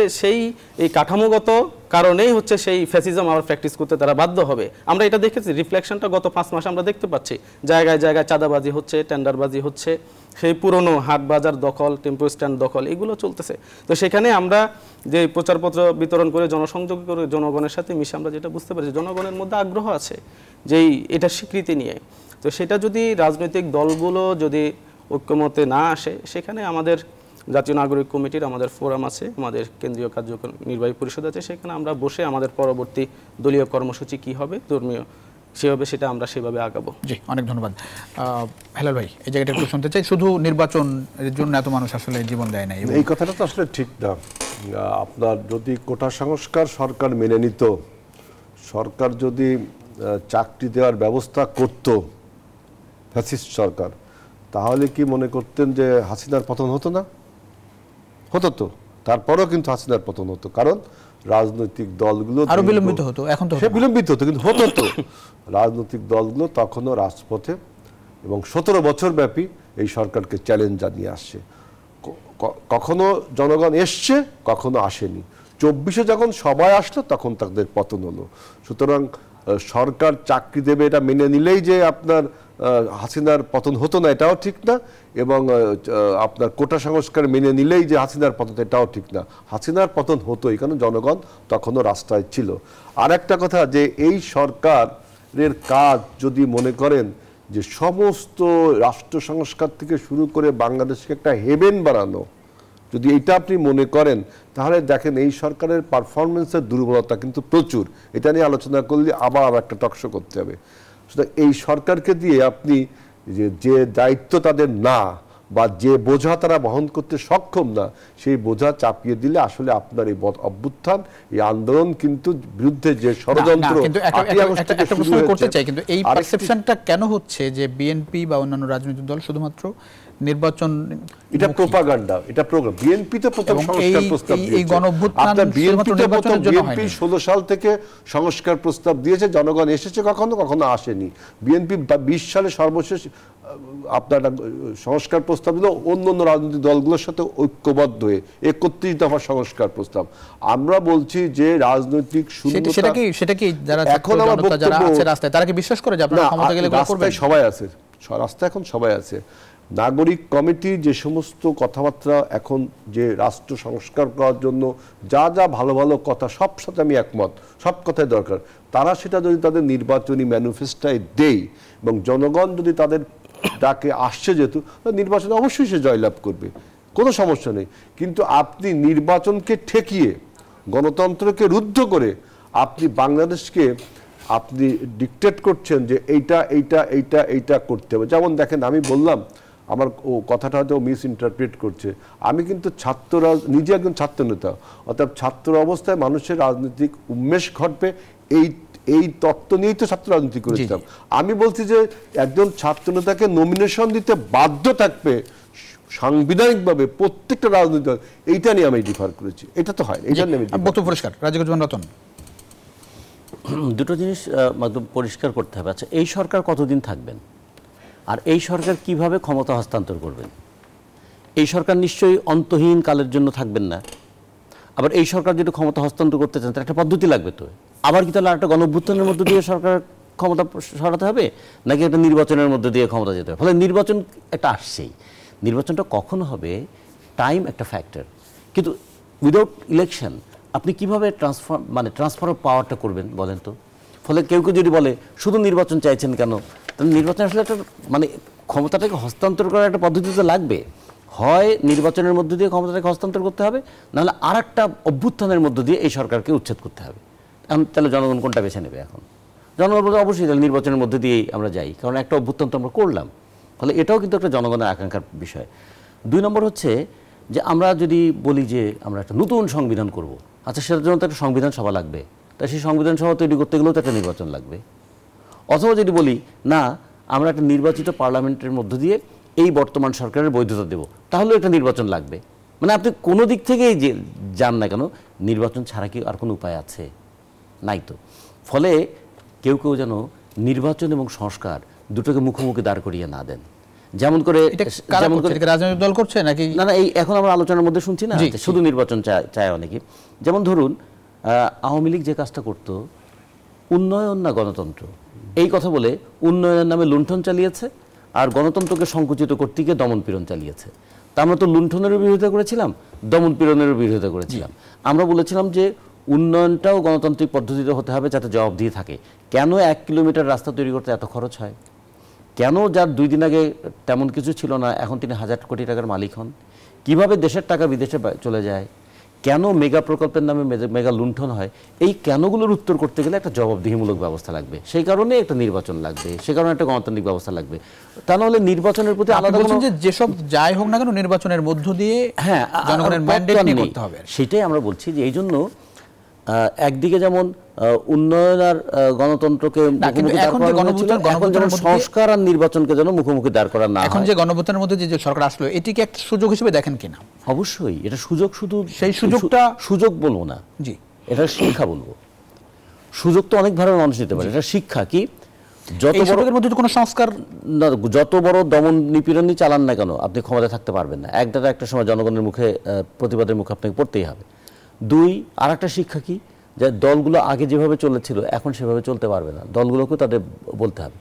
এই কাঠামোগত কারণেই সেই ফ্যাসিজম আবার প্র্যাকটিস করতে তারা বাধ্য হবে। আমরা এটা দেখেছি, রিফ্লেকশনটা গত 5 মাসে আমরা দেখতে পাচ্ছি। জায়গায় জায়গায় চাঁদাবাজি হচ্ছে, টেন্ডারবাজি হচ্ছে, সেই পুরনো হাট বাজার দখল, টেম্পো স্ট্যান্ড দখল, এগুলো চলতেছে। তো সেখানে আমরা যে প্রচারপত্র বিতরণ করে, জনসংযোগ করে, জনগণের সাথে মিশে আমরা যেটা বুঝতে পারছি, জনগণের মধ্যে আগ্রহ আছে যেই এটা স্বীকৃতি নিয়ে। তো সেটা যদি রাজনৈতিক দলগুলো যদি ঐক্যমতে না আসে, সেখানে আমাদের জাতীয় নাগরিক কমিটির আমাদের ফোরাম আছে, আমাদের কেন্দ্রীয় কার্যনির্বাহী পরিষদ আছে, সেখানে আমরা বসে আমাদের পরবর্তী দলীয় কর্মসূচি কি হবে, ধর্মীয় সেভাবে সেটা আমরা সেভাবে আগাবো। জি, অনেক ধন্যবাদ। হেলাল ভাই, এই জায়গাটা একটু শুনতে চাই, শুধু নির্বাচনের জন্য এত মানুষ আসলে জীবন দেয় নাই, এই কথাটা তো আসলে ঠিক না। আপনার যদি কোটা সংস্কার সরকার মেনে নিত, সরকার যদি চাকরি দেওয়ার ব্যবস্থা করত, ফ্যাসিস্ট সরকার, তাহলে কি মনে করতেন যে হাসিনার পতন হতো না? হতো তো, তারপরেও কিন্তু হাসিনার পতন হতো, কারণ রাজনৈতিক দলগুলো আরো বিলম্বিত হতো, এখন তো সে বিলম্বিত হতো, কিন্তু হতো তো। রাজনৈতিক দলগুলো তখনও রাজপথে এবং 17 বছর ব্যাপী এই সরকারকে চ্যালেঞ্জ জানিয়ে আসছে। কখনো জনগণ এসছে, কখনো আসেনি। 24-এ যখন সবাই আসলো তখন তাদের পতন হলো। সুতরাং সরকার চাকরি দেবে এটা মেনে নিলেই যে আপনার হাসিনার পতন হতো না, এটাও ঠিক না, এবং আপনার কোটা সংস্কার মেনে নিলেই যে হাসিনার পতন, এটাও ঠিক না। হাসিনার পতন হতোই, কারণ জনগণ তখনও রাস্তায় ছিল। আর একটা কথা, যে এই সরকারের কাজ যদি মনে করেন যে সমস্ত রাষ্ট্র সংস্কার থেকে শুরু করে বাংলাদেশকে একটা হেভেন বানানো, যদি এটা আপনি মনে করেন, তাহলে দেখেন এই সরকারের পারফরমেন্সের দুর্বলতা কিন্তু প্রচুর। এটা নিয়ে আলোচনা করলে আবার একটা টকশো করতে হবে। সুতরাং এই সরকারকে দিয়ে আপনি যে দায়িত্ব তাদের না, বা যে বোঝা তারা বহন করতে সক্ষম না, সেই বোঝা চাপিয়ে দিলে আসলে আপনার এই অভ্যুত্থান, এই আন্দোলন কিন্তু বিরুদ্ধে যে ষড়যন্ত্র, কিন্তু একটা প্রশ্ন করতে চাই, কিন্তু এই পারসেপশনটা কেন হচ্ছে যে বিএনপি বা অন্যান্য রাজনৈতিক দল শুধুমাত্র নির্বাচন, এটা প্রোপাগান্ডা, এটা প্রোগ্রাম। বিএনপি তো প্রথম সংস্কার প্রস্তাব দিয়েছে, এই গণঅভ্যুত্থান শুধুমাত্র 16 সাল থেকে সংস্কার প্রস্তাব দিয়েছে, জনগণ এসেছে, কখনো কখনো আসেনি। বিএনপি 20 সালে সর্বশেষ আপনার সংস্কার প্রস্তাব দিল অন্য রাজনৈতিক দলগুলোর সাথে ঐক্যবদ্ধ হয়ে 31 দফা সংস্কার প্রস্তাব। আমরা বলছি যে রাজনৈতিক সেটা কি যারা আছে রাস্তায়, তারা কি বিশ্বাস করে যে আপনারা ক্ষমতা গেলে করবেন? সবাই আছে রাস্তায়, এখন সবাই আছে। নাগরিক কমিটি যে সমস্ত কথাবার্তা এখন যে রাষ্ট্র সংস্কার করার জন্য যা যা ভালো ভালো কথা, সব সাথে আমি একমত, সব কথাই দরকার। তারা সেটা যদি তাদের নির্বাচনী ম্যানিফেস্টোয় দেয় এবং জনগণ যদি তাদের ডাকে আসছে, যেহেতু নির্বাচনে অবশ্যই সে জয়লাভ করবে, কোনো সমস্যা নেই। কিন্তু আপনি নির্বাচনকে ঠেকিয়ে, গণতন্ত্রকে রুদ্ধ করে আপনি বাংলাদেশকে আপনি ডিকটেট করছেন যে এইটা এইটা এইটা এইটা করতে হবে। যেমন দেখেন, আমি বললাম, আমার কথাটা হয়তো মিস ইন্টারপ্রেট করছে, আমি কিন্তু নিজে একজন ছাত্র নেতা, অর্থাৎ ছাত্র অবস্থায় মানুষের রাজনৈতিক উন্মেষ ঘটবে এই তত্ত্ব নিয়েই তো ছাত্র রাজনীতি করেছিলাম। আমি বলছি যে একজন ছাত্র নেতাকে নমিনেশন দিতে বাধ্য থাকবে সাংবিধানিকভাবে প্রত্যেকটা রাজনৈতিক দল, এইটা নিয়ে আমি ডিফার করেছি। এটা তো হয়, এইটা নিয়ে বক্তব্য পরিষ্কার। রাজিকুজ্জামান রতন, দুটো জিনিস একদম পরিষ্কার করতে হবে। আচ্ছা, এই সরকার কতদিন থাকবেন, আর এই সরকার কিভাবে ক্ষমতা হস্তান্তর করবেন? এই সরকার নিশ্চয়ই অন্তহীন কালের জন্য থাকবেন না। আবার এই সরকার যদি ক্ষমতা হস্তান্তর করতে চান, তার একটা পদ্ধতি লাগবে তো। আবার কি তাহলে একটা গণঅভ্যুত্থানের মধ্য দিয়ে সরকার ক্ষমতা সরাতে হবে, নাকি একটা নির্বাচনের মধ্য দিয়ে ক্ষমতা যেতে হবে? ফলে নির্বাচন একটা আসছেই, নির্বাচনটা কখন হবে, টাইম একটা ফ্যাক্টর। কিন্তু উইদাউট ইলেকশন আপনি কিভাবে ট্রান্সফার অফ পাওয়ারটা করবেন বলেন তো? ফলে কেউ যদি বলে শুধু নির্বাচন চাইছেন কেন, তাহলে নির্বাচন আসলে একটা ক্ষমতাটাকে হস্তান্তর করার একটা পদ্ধতি তো লাগবে। হয় নির্বাচনের মধ্য দিয়ে ক্ষমতাটাকে হস্তান্তর করতে হবে, নাহলে আর একটা অভ্যুত্থানের মধ্য দিয়ে এই সরকারকে উচ্ছেদ করতে হবে। তাহলে জনগণ কোনটা বেছে নেবে? এখন জনগণ বলতে অবশ্যই তাহলে নির্বাচনের মধ্যে দিয়েই আমরা যাই, কারণ একটা অভ্যুত্থান তো আমরা করলাম। ফলে এটাও কিন্তু একটা জনগণের আকাঙ্ক্ষার বিষয়। 2 নম্বর হচ্ছে যে আমরা যদি বলি যে আমরা একটা নতুন সংবিধান করব, আচ্ছা সেটার জন্য তো একটা সংবিধান সভা লাগবে, তাই সেই সংবিধান সভা তৈরি করতে গেলেও তো একটা নির্বাচন লাগবে। অথবা যদি বলি না, আমরা একটা নির্বাচিত পার্লামেন্টের মধ্য দিয়ে এই বর্তমান সরকারের বৈধতা দেব, তাহলেও একটা নির্বাচন লাগবে। মানে আপনি কোনো দিক থেকেই যে যান না কেন, নির্বাচন ছাড়া কি আর কোনো উপায় আছে? নাই তো। ফলে কেউ যেন নির্বাচন এবং সংস্কার দুটোকে মুখোমুখি দাঁড় করিয়ে না দেন। যেমন করে রাজনৈতিক দল করছে নাকি না, এই এখন আমরা আলোচনার মধ্যে শুনছি না, শুধু নির্বাচন চায় অনেকে। যেমন ধরুন, আওয়ামী লীগ যে কাজটা করতো, উন্নয়ন না গণতন্ত্র, এই কথা বলে উন্নয়নের নামে লুণ্ঠন চালিয়েছে, আর গণতন্ত্রকে সংকুচিত করতে গিয়ে দমনপীড়ন চালিয়েছে। তা আমরা তো লুণ্ঠনেরও বিরোধিতা করেছিলাম, দমনপীড়নেরও বিরোধিতা করেছিলাম। আমরা বলেছিলাম যে উন্নয়নটাও গণতান্ত্রিক পদ্ধতিতে হতে হবে, যাতে জবাবদিহি থাকে। কেন 1 কিলোমিটার রাস্তা তৈরি করতে এত খরচ হয়? কেন যার 2 দিন আগে তেমন কিছু ছিল না, এখন তিনি 1000 কোটি টাকার মালিক হন? কিভাবে দেশের টাকা বিদেশে চলে যায়? কেন মেগা প্রকল্পের নামে মেগা লুণ্ঠন হয়? এই কেনগুলোর উত্তর করতে গেলে একটা জবাবদিহিমূলক ব্যবস্থা লাগবে, সেই কারণে একটা নির্বাচন লাগবে, সেই কারণে একটা গণতান্ত্রিক ব্যবস্থা লাগবে। তা নাহলে নির্বাচনের প্রতি আলাদা যেসব যাই হোক না কেন নির্বাচনের মধ্য দিয়ে জনগণের ম্যান্ডেট নিয়ে করতে হবে। সেটাই আমরা বলছি যে এই জন্য একদিকে যেমন উন্নয়ন আর গণতন্ত্রকে মুখোমুখি দাঁড় করানো হয়েছিল। এখন যেন সংস্কার আর নির্বাচনকে যেন মুখোমুখি দাঁড় করা না হয়। এখন যে গণভোটের মধ্যে যে সরকার আসলো এটিকে একটা সুযোগ হিসেবে দেখেন কিনা? অবশ্যই এটা সুযোগ, শুধু সেই সুযোগটা সুযোগ বলবো না, জি এটা শিক্ষা বলবো। সুযোগ তো অনেক ভাবে মানুষ নিতে পারে, এটা শিক্ষা। কি যত বড় মধ্যে কোনো সংস্কার না, যত বড় দমন নিপীড়নই চালান না কেন আপনি ক্ষমতায় থাকতে পারবেন না। একটা সময় জনগণের মুখে প্রতিবাদের মুখে আপনাকে পড়তেই হবে। দুই, আর একটা শিক্ষা কি, যে দলগুলো আগে যেভাবে চলেছিল এখন সেভাবে চলতে পারবে না, দলগুলোকেও তাদের বলতে হবে।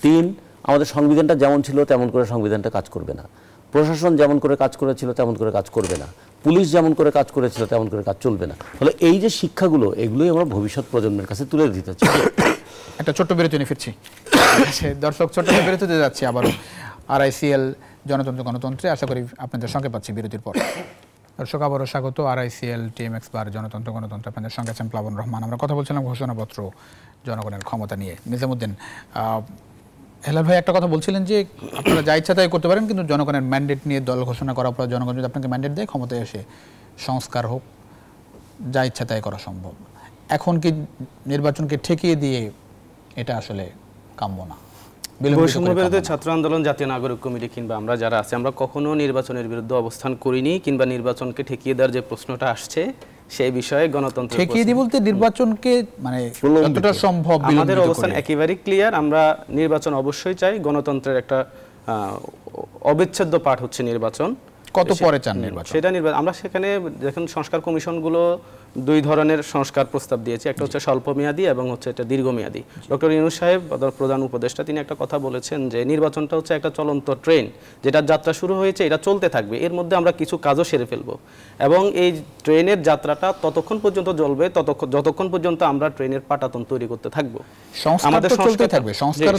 তিন, আমাদের সংবিধানটা যেমন ছিল তেমন করে সংবিধানটা কাজ করবে না, প্রশাসন যেমন করে কাজ করেছিল তেমন করে কাজ করবে না, পুলিশ যেমন করে কাজ করেছিল তেমন করে কাজ চলবে না। ফলে এই যে শিক্ষাগুলো, এগুলোই আমরা ভবিষ্যৎ প্রজন্মের কাছে তুলে দিতে চাই। একটা ছোট্ট বিরতি নিয়ে ফিরছি। দর্শক, ছোট্ট বিরতিতে যাচ্ছি আবারও RICL জনতন্ত্র গণতন্ত্রে। আশা করি আপনাদের সঙ্গে পাচ্ছি বিরতির পর। দর্শক, আবারও স্বাগত। RICL TMX বার জনতন্ত্র গণতন্ত্র, আপনাদের সঙ্গে আছেন প্লাবন রহমান। আমরা কথা বলছিলাম ঘোষণাপত্র, জনগণের ক্ষমতা নিয়ে। নিজামুদ্দিন, হেলাল ভাই একটা কথা বলছিলেন যে আপনারা যা ইচ্ছা তাই করতে পারেন, কিন্তু জনগণের ম্যান্ডেট নিয়ে দল ঘোষণা করার পর জনগণ যদি আপনাকে ম্যান্ডেট দেয়, ক্ষমতায় এসে সংস্কার হোক, যা ইচ্ছা তাই করা সম্ভব। এখন কি নির্বাচনকে ঠেকিয়ে দিয়ে এটা আসলে কাম্য না? বৈষম্য বিরোধী ছাত্র আন্দোলন, জাতীয় নাগরিক কমিটি কিংবা আমরা যারা আছি, আমরা কখনো নির্বাচনের বিরুদ্ধে অবস্থান করিনি, কিংবা নির্বাচনকে ঠেকিয়ে দেওয়ার যে প্রশ্নটা আসছে সেই বিষয়ে গণতন্ত্র ঠেকিয়ে দিয়ে বলতে নির্বাচনকে মানে যতটা সম্ভব আমাদের অবস্থান একেবারেই ক্লিয়ার। আমরা নির্বাচন অবশ্যই চাই, গণতন্ত্রের একটা অবিচ্ছেদ্য পার্ট হচ্ছে নির্বাচন। কত পরে চান নির্বাচন? সেটা নির্বাচন আমরা সেখানে দেখুন, সংস্কার কমিশনগুলো দুই ধরনের সংস্কার প্রস্তাব দিয়েছে, একটা হচ্ছে স্বল্পমেয়াদী এবং হচ্ছে এটা দীর্ঘমেয়াদী। ডক্টর ইউনূস সাহেব, প্রধান উপদেষ্টা, তিনি একটা কথা বলেছেন যে নির্বাচনটা হচ্ছে একটা চলন্ত ট্রেন, যেটার যাত্রা শুরু হয়েছে, এটা চলতে থাকবে, এর মধ্যে আমরা কিছু কাজও সেরে ফেলবো, এবং এই ট্রেনের যাত্রাটা ততক্ষণ পর্যন্ত চলবে যতক্ষণ পর্যন্ত আমরা ট্রেনের পাটাতন তৈরি করতে থাকবো। আমাদের চলতে থাকবে সংস্কার,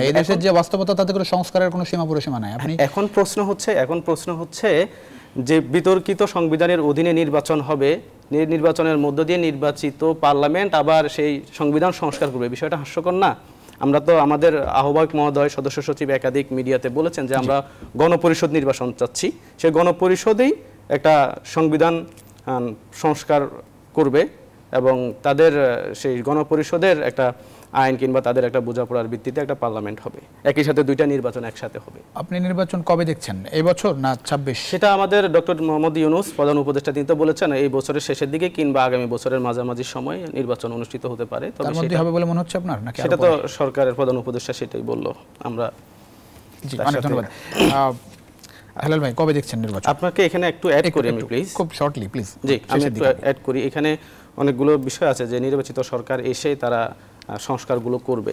এই দেশের যে বাস্তবতা তাতে করে সংস্কারের কোনো সীমা পরিসীমা নাই। আপনি এখন প্রশ্ন হচ্ছে যে বিতর্কিত সংবিধানের অধীনে নির্বাচন হবে, নির্বাচনের মধ্য দিয়ে নির্বাচিত পার্লামেন্ট আবার সেই সংবিধান সংস্কার করবে, বিষয়টা হাস্যকর না? আমরা তো আমাদের আহ্বায়ক মহোদয়, সদস্য সচিব একাধিক মিডিয়াতে বলেছেন যে আমরা গণপরিষদ নির্বাচন চাচ্ছি, সেই গণপরিষদেই একটা সংবিধান সংস্কার করবে এবং তাদের সেই গণপরিষদের একটা আইন কিংবা তাদের একটা বোঝাপড়ার ভিত্তিতে একটা পার্লামেন্ট হবে, একই সাথে দুইটা নির্বাচন একসাথে হবে। আপনি নির্বাচন কবে দেখছেন, এই বছর না 26? সেটা আমাদের ডক্টর মোহাম্মদ ইউনূস প্রধান উপদেষ্টা, তিনি তো বলেছেন এই বছরের শেষের দিকে কিংবা আগামী বছরের মাঝামাঝি সময় নির্বাচন অনুষ্ঠিত হতে পারে। তার মধ্যে হবে বলে মনে হচ্ছে আপনার, নাকি সেটা তো সরকারের প্রধান উপদেষ্টা সেটাই বললো। আমরা অনেক ধন্যবাদ। হেলাল ভাই, কবে দেখছেন নির্বাচন? আপনাকে এখানে একটু অ্যাড করি আমি, প্লিজ, খুব শর্টলি প্লিজ। জি, আমি একটু অ্যাড করি। এখানে অনেকগুলো বিষয় আছে যে নির্বাচিত সরকার এসে তারা সংস্কারগুলো করবে।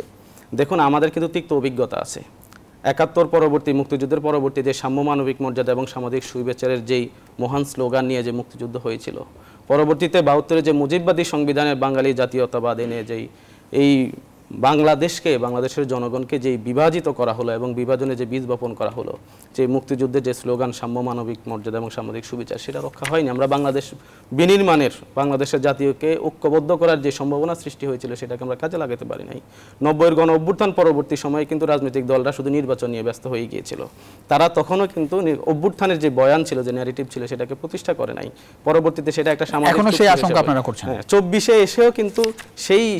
দেখুন, আমাদের কিন্তু তিক্ত অভিজ্ঞতা আছে। ৭১ পরবর্তী, মুক্তিযুদ্ধের পরবর্তী যে সাম্য, মানবিক মর্যাদা এবং সামাজিক সুবিচারের যেই মহান স্লোগান নিয়ে যে মুক্তিযুদ্ধ হয়েছিল, পরবর্তীতে ৭২-এ যে মুজিববাদী সংবিধানের বাঙালি জাতীয়তাবাদ এনে যেই এই বাংলাদেশের জনগণকে যেই বিভাজিত করা হলো এবং বিভাজনে যে বীজ বপন করা হলো, যে মুক্তিযুদ্ধের যে স্লোগান সাম্য, মানবিক মর্যাদা এবং সামাজিক সুবিচার, সেটা রক্ষা হয়নি। আমরা বাংলাদেশ বিনির্মাণের, বাংলাদেশের জাতীয়কে ঐক্যবদ্ধ করার যে সম্ভাবনা সৃষ্টি হয়েছিল সেটাকে আমরা কাজে লাগাতে পারি নাই। ৯০-এর গণ অভ্যুত্থান পরবর্তী সময়ে কিন্তু রাজনৈতিক দলরা শুধু নির্বাচন নিয়ে ব্যস্ত হয়ে গিয়েছিল। তারা তখনও কিন্তু অভ্যুত্থানের যে বয়ান ছিল, যে ন্যারেটিভ ছিল, সেটাকে প্রতিষ্ঠা করে নাই। পরবর্তীতে সেটা একটা সামাজিক, এখনো সেই আশঙ্কা আপনারা করছেন। ২৪-এ এসেও কিন্তু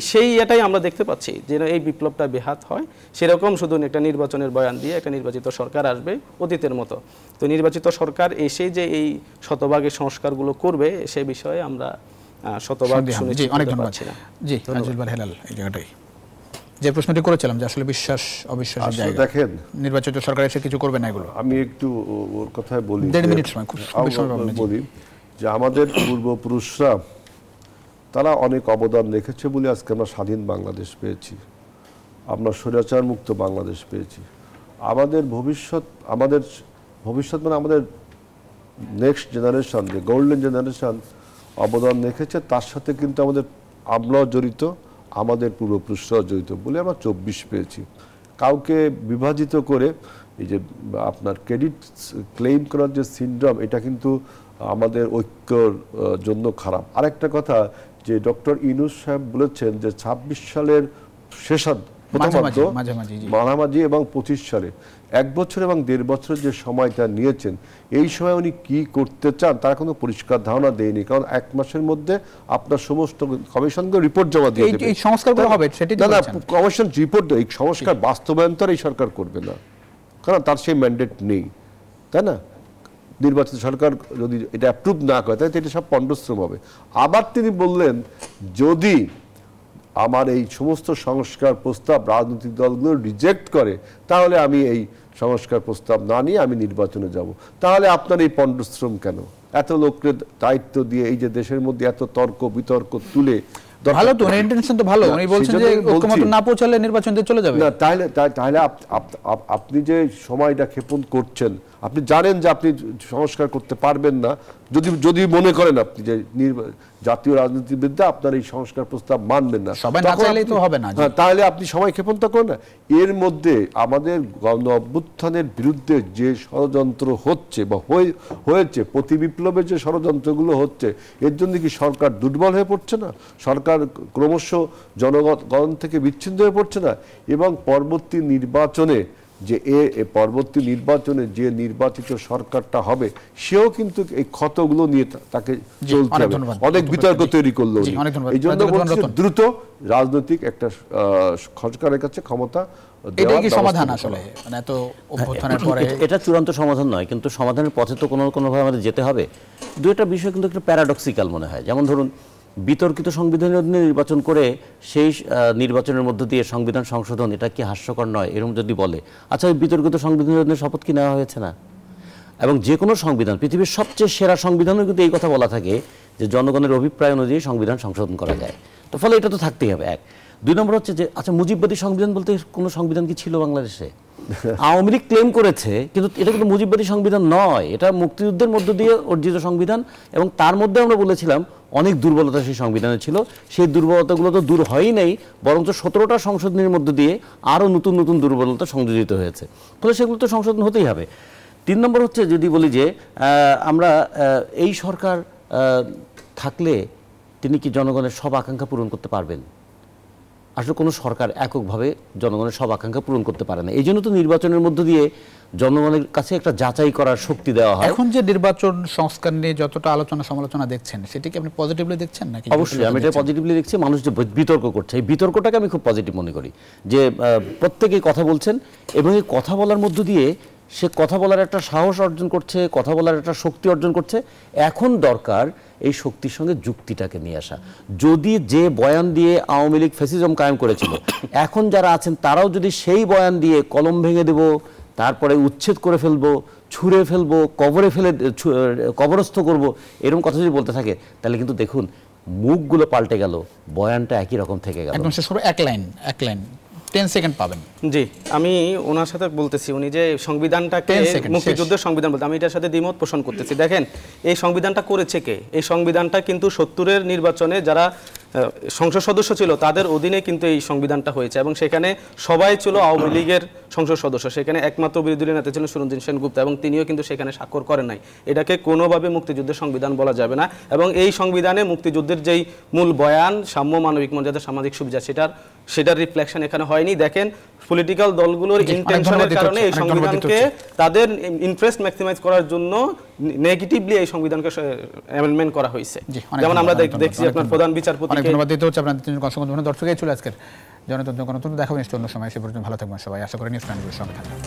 সেই এটাই আমরা দেখতে পাচ্ছি, যে এই বিপ্লবটা বেহাত হয়। সেরকম শুধু একটা নির্বাচনের বয়ান দিয়ে একটা নির্বাচিত সরকার আসবে অতীতের মতো। তো নির্বাচিত সরকার এসে যে এই শতভাগের সংস্কারগুলো করবে সে বিষয়ে আমরা শতভাগ সুনিশ্চিত হতে পারছি না। জি, ধন্যবাদ হেলাল। এই জায়গাটাই যে প্রশ্নটি করেছিলাম যে আসলে বিশ্বাস অবিশ্বাসের জায়গা, দেখেন নির্বাচিত সরকার এসে কিছু করবে না, এগুলো আমি একটু ওর কথায় বলি, ১.৫ মিনিট সময় খুব বলি যে আমাদের পূর্বপুরুষরা তারা অনেক অবদান রেখেছে বলে আজকে আমরা স্বাধীন বাংলাদেশ পেয়েছি, আমরা স্বৈরাচার মুক্ত বাংলাদেশ পেয়েছি। আমাদের ভবিষ্যৎ মানে আমাদের নেক্সট জেনারেশন, যে গোল্ডেন জেনারেশন অবদান রেখেছে, তার সাথে কিন্তু আমরাও জড়িত, আমাদের পূর্বপুরুষরাও জড়িত বলে আমরা ২৪ পেয়েছি। কাউকে বিভাজিত করে এই যে আপনার ক্রেডিট ক্লেইম করার যে সিনড্রোম, এটা কিন্তু আমাদের ঐক্যর জন্য খারাপ। আরেকটা কথা, যে ডক্টর ইউনূস সাহেব বলেছেন যে ২৬ সালের প্রথমত মাঝামাঝি, জি। মাঝামাঝি এবং 25 সালে 1 বছর এবং 1.5 বছর যে সময়টা নিয়েছেন, এই সময় উনি কি করতে চান তার কোনো পরিষ্কার ধারণা দেয়নি। কারণ 1 মাসের মধ্যে আপনার সমস্ত কমিশনকে রিপোর্ট জমা দিয়ে দেবে। এই সংস্কারগুলো হবে সেটি না না, কমিশন রিপোর্ট, এই সংস্কার বাস্তবায়ন তো আর এই সরকার করবে না, কারণ তার সেই ম্যান্ডেট নেই, তাই না? নির্বাচিত সরকার যদি এটা অ্যাপ্রুভ না করে তাহলে এটা সব পণ্ডশ্রম হবে। আবার তিনি বললেন, যদি আমার এই সমস্ত সংস্কার প্রস্তাব রাজনৈতিক দলগুলো রিজেক্ট করে তাহলে আমি এই সংস্কার প্রস্তাব না নিয়ে আমি নির্বাচনে যাব। তাহলে আপনার এই পণ্ডশ্রম কেন? এত লোককে দায়িত্ব দিয়ে এই যে দেশের মধ্যে এত তর্ক বিতর্ক তুলে, ভালো তো ইন্টেনশন তো ভালো, উনি বলছেন যে ঐক্যমত না পৌঁছালে নির্বাচনতে চলে যাবে না। তাহলে আপনি যে সময়টা ক্ষেপণ করছেন, আপনি জানেন যে আপনি সংস্কার করতে পারবেন না, যদি মনে করেন আপনি যে জাতীয় রাজনীতিবিদরা আপনার এই সংস্কার প্রস্তাব মানবেন না, সবাই না চাইলেই তো হবে না। তাহলে আপনি সময় ক্ষেপণ তো করেন না। এর মধ্যে আমাদের গণ অভ্যুত্থানের বিরুদ্ধে যে ষড়যন্ত্র হচ্ছে বা হয়েছে, প্রতি বিপ্লবের যে ষড়যন্ত্রগুলো হচ্ছে, এর জন্য কি সরকার দুর্বল হয়ে পড়ছে না? সরকার ক্রমশ জনগণ থেকে বিচ্ছিন্ন হয়ে পড়ছে না? এবং পরবর্তী নির্বাচনে যে নির্বাচিত সরকারটা হবে, সেও কিন্তু এই ক্ষতগুলো নিয়ে তাকে চলতে হবে। অনেক বিতর্ক তৈরি করলো। এই জন্য বলছি দ্রুত রাজনৈতিক একটা সরকারের কাছে ক্ষমতা, এটাই কি সমাধান আসলে? মানে এত অভ্যুত্থানের পরে এটা চূড়ান্ত সমাধান নয়, কিন্তু সমাধানের পথে তো কোনোভাবে আমাদের যেতে হবে। দুইটা বিষয় কিন্তু একটু প্যারাডক্সিক্যাল মনে হয়। যেমন ধরুন, বিতর্কিত সংবিধানের অধীনে নির্বাচন করে সেই নির্বাচনের মধ্য দিয়ে সংবিধান সংশোধন, এটা কি হাস্যকর নয়? এরকম যদি বলে, আচ্ছা ওই বিতর্কিত সংবিধানের অধীনে শপথ কি নেওয়া হয়েছে না? এবং যে কোনো সংবিধান, পৃথিবীর সবচেয়ে সেরা সংবিধানও কিন্তু এই কথা বলা থাকে যে জনগণের অভিপ্রায় অনুযায়ী সংবিধান সংশোধন করা যায়। তো ফলে এটা তো থাকতেই হবে। 1 2 নম্বর হচ্ছে যে আচ্ছা মুজিববাদী সংবিধান বলতে কোনো সংবিধান কি ছিল বাংলাদেশে? আওয়ামী লীগ ক্লেম করেছে, কিন্তু এটা কিন্তু মুজিববাদী সংবিধান নয়, এটা মুক্তিযুদ্ধের মধ্য দিয়ে অর্জিত সংবিধান। এবং তার মধ্যে আমরা বলেছিলাম অনেক দুর্বলতা সেই সংবিধানে ছিল, সেই দুর্বলতাগুলো তো দূর হয়ই নাই, বরঞ্চ 17টা সংশোধনীর মধ্য দিয়ে আরও নতুন নতুন দুর্বলতা সংযোজিত হয়েছে। ফলে সেগুলো তো সংশোধন হতেই হবে। 3 নম্বর হচ্ছে, যদি বলি যে আমরা এই সরকার থাকলে তিনি কি জনগণের সব আকাঙ্ক্ষা পূরণ করতে পারবেন? আসলে কোনো সরকার এককভাবে জনগণের সব আকাঙ্ক্ষা পূরণ করতে পারে না। এই জন্য তো নির্বাচনের মধ্য দিয়ে জনগণের কাছে একটা যাচাই করার শক্তি দেওয়া হয়। এখন যে নির্বাচন সংস্কার নিয়ে যতটা আলোচনা সমালোচনা দেখছেন, সেটাকে আপনি পজিটিভলি দেখছেন নাকি? অবশ্যই আমি এটা পজিটিভলি দেখছি। মানুষ যে বিতর্ক করছে, এই বিতর্কটাকে আমি খুব পজিটিভ মনে করি, যে প্রত্যেকেই কথা বলছেন এবং এই কথা বলার মধ্য দিয়ে সে কথা বলার একটা সাহস অর্জন করছে, কথা বলার একটা শক্তি অর্জন করছে। এখন দরকার এই শক্তির সঙ্গে যুক্তিটাকে নিয়ে আসা। যদি যে বয়ান দিয়ে আওয়ামী লীগ ফ্যাসিজম কায়েম করেছিল, এখন যারা আছেন তারাও যদি সেই বয়ান দিয়ে কলম ভেঙে দেব, তারপরে উচ্ছেদ করে ফেলবো, ছুঁড়ে ফেলবো, কবরে ফেলে কবরস্থ করব, এরকম কথা যদি বলতে থাকে, তাহলে কিন্তু দেখুন মুখগুলো পাল্টে গেল, বয়ানটা একই রকম থেকে গেল। একদম শেষ করব, এক লাইন 10 সেকেন্ড পাবেন। জি, আমি ওনার সাথে বলতেছি, উনি যে সংবিধানটাকে মুক্তিযুদ্ধের সংবিধান বলতে, আমি এটার সাথে দ্বিমত পোষণ করতেছি। দেখেন, এই সংবিধানটা করেছে কে? এই সংবিধানটা কিন্তু 70-এর নির্বাচনে যারা সংসদ সদস্য ছিল তাদের অধীনে কিন্তু এই সংবিধানটা হয়েছে, এবং সেখানে সবাই ছিল আওয়ামী লীগের সংসদ সদস্য। সেখানে একমাত্র বিরোধী দলীয় নেতা ছিলেন সুরঞ্জিত সেনগুপ্ত, এবং তিনিও কিন্তু সেখানে স্বাক্ষর করেন নাই। এটাকে কোনোভাবে মুক্তিযুদ্ধের সংবিধান বলা যাবে না। এবং এই সংবিধানে মুক্তিযুদ্ধের যেই মূল বয়ান, সাম্য, মানবিক মর্যাদা, সামাজিক সুবিধা, সেটার রিফ্লেকশন এখানে হয়নি। দেখেন, পলিটিক্যাল দলগুলোর ইন্টেনশনের কারণে এই সংবিধানকে তাদের ইন্টারেস্ট ম্যাক্সিমাইজ করার জন্য নেগেটিভলি এই সংবিধানকে অ্যামেন্ডমেন্ট করা হয়েছে। যেমন আমরা দেখছি আপনার প্রধান বিচারপতি। ধন্যবাদ দিতে হচ্ছে আপনাদের তিনজন অসংখ্য ধন্যবাদ। দর্শক, এই ছিল আজকের জনতন্ত্র গণতন্ত্র। দেখা হবে অন্য সময়। সে পর্যন্ত ভালো থাকবেন সবাই। আশা করি নিউজ চ্যানেলের সঙ্গে থাকবেন।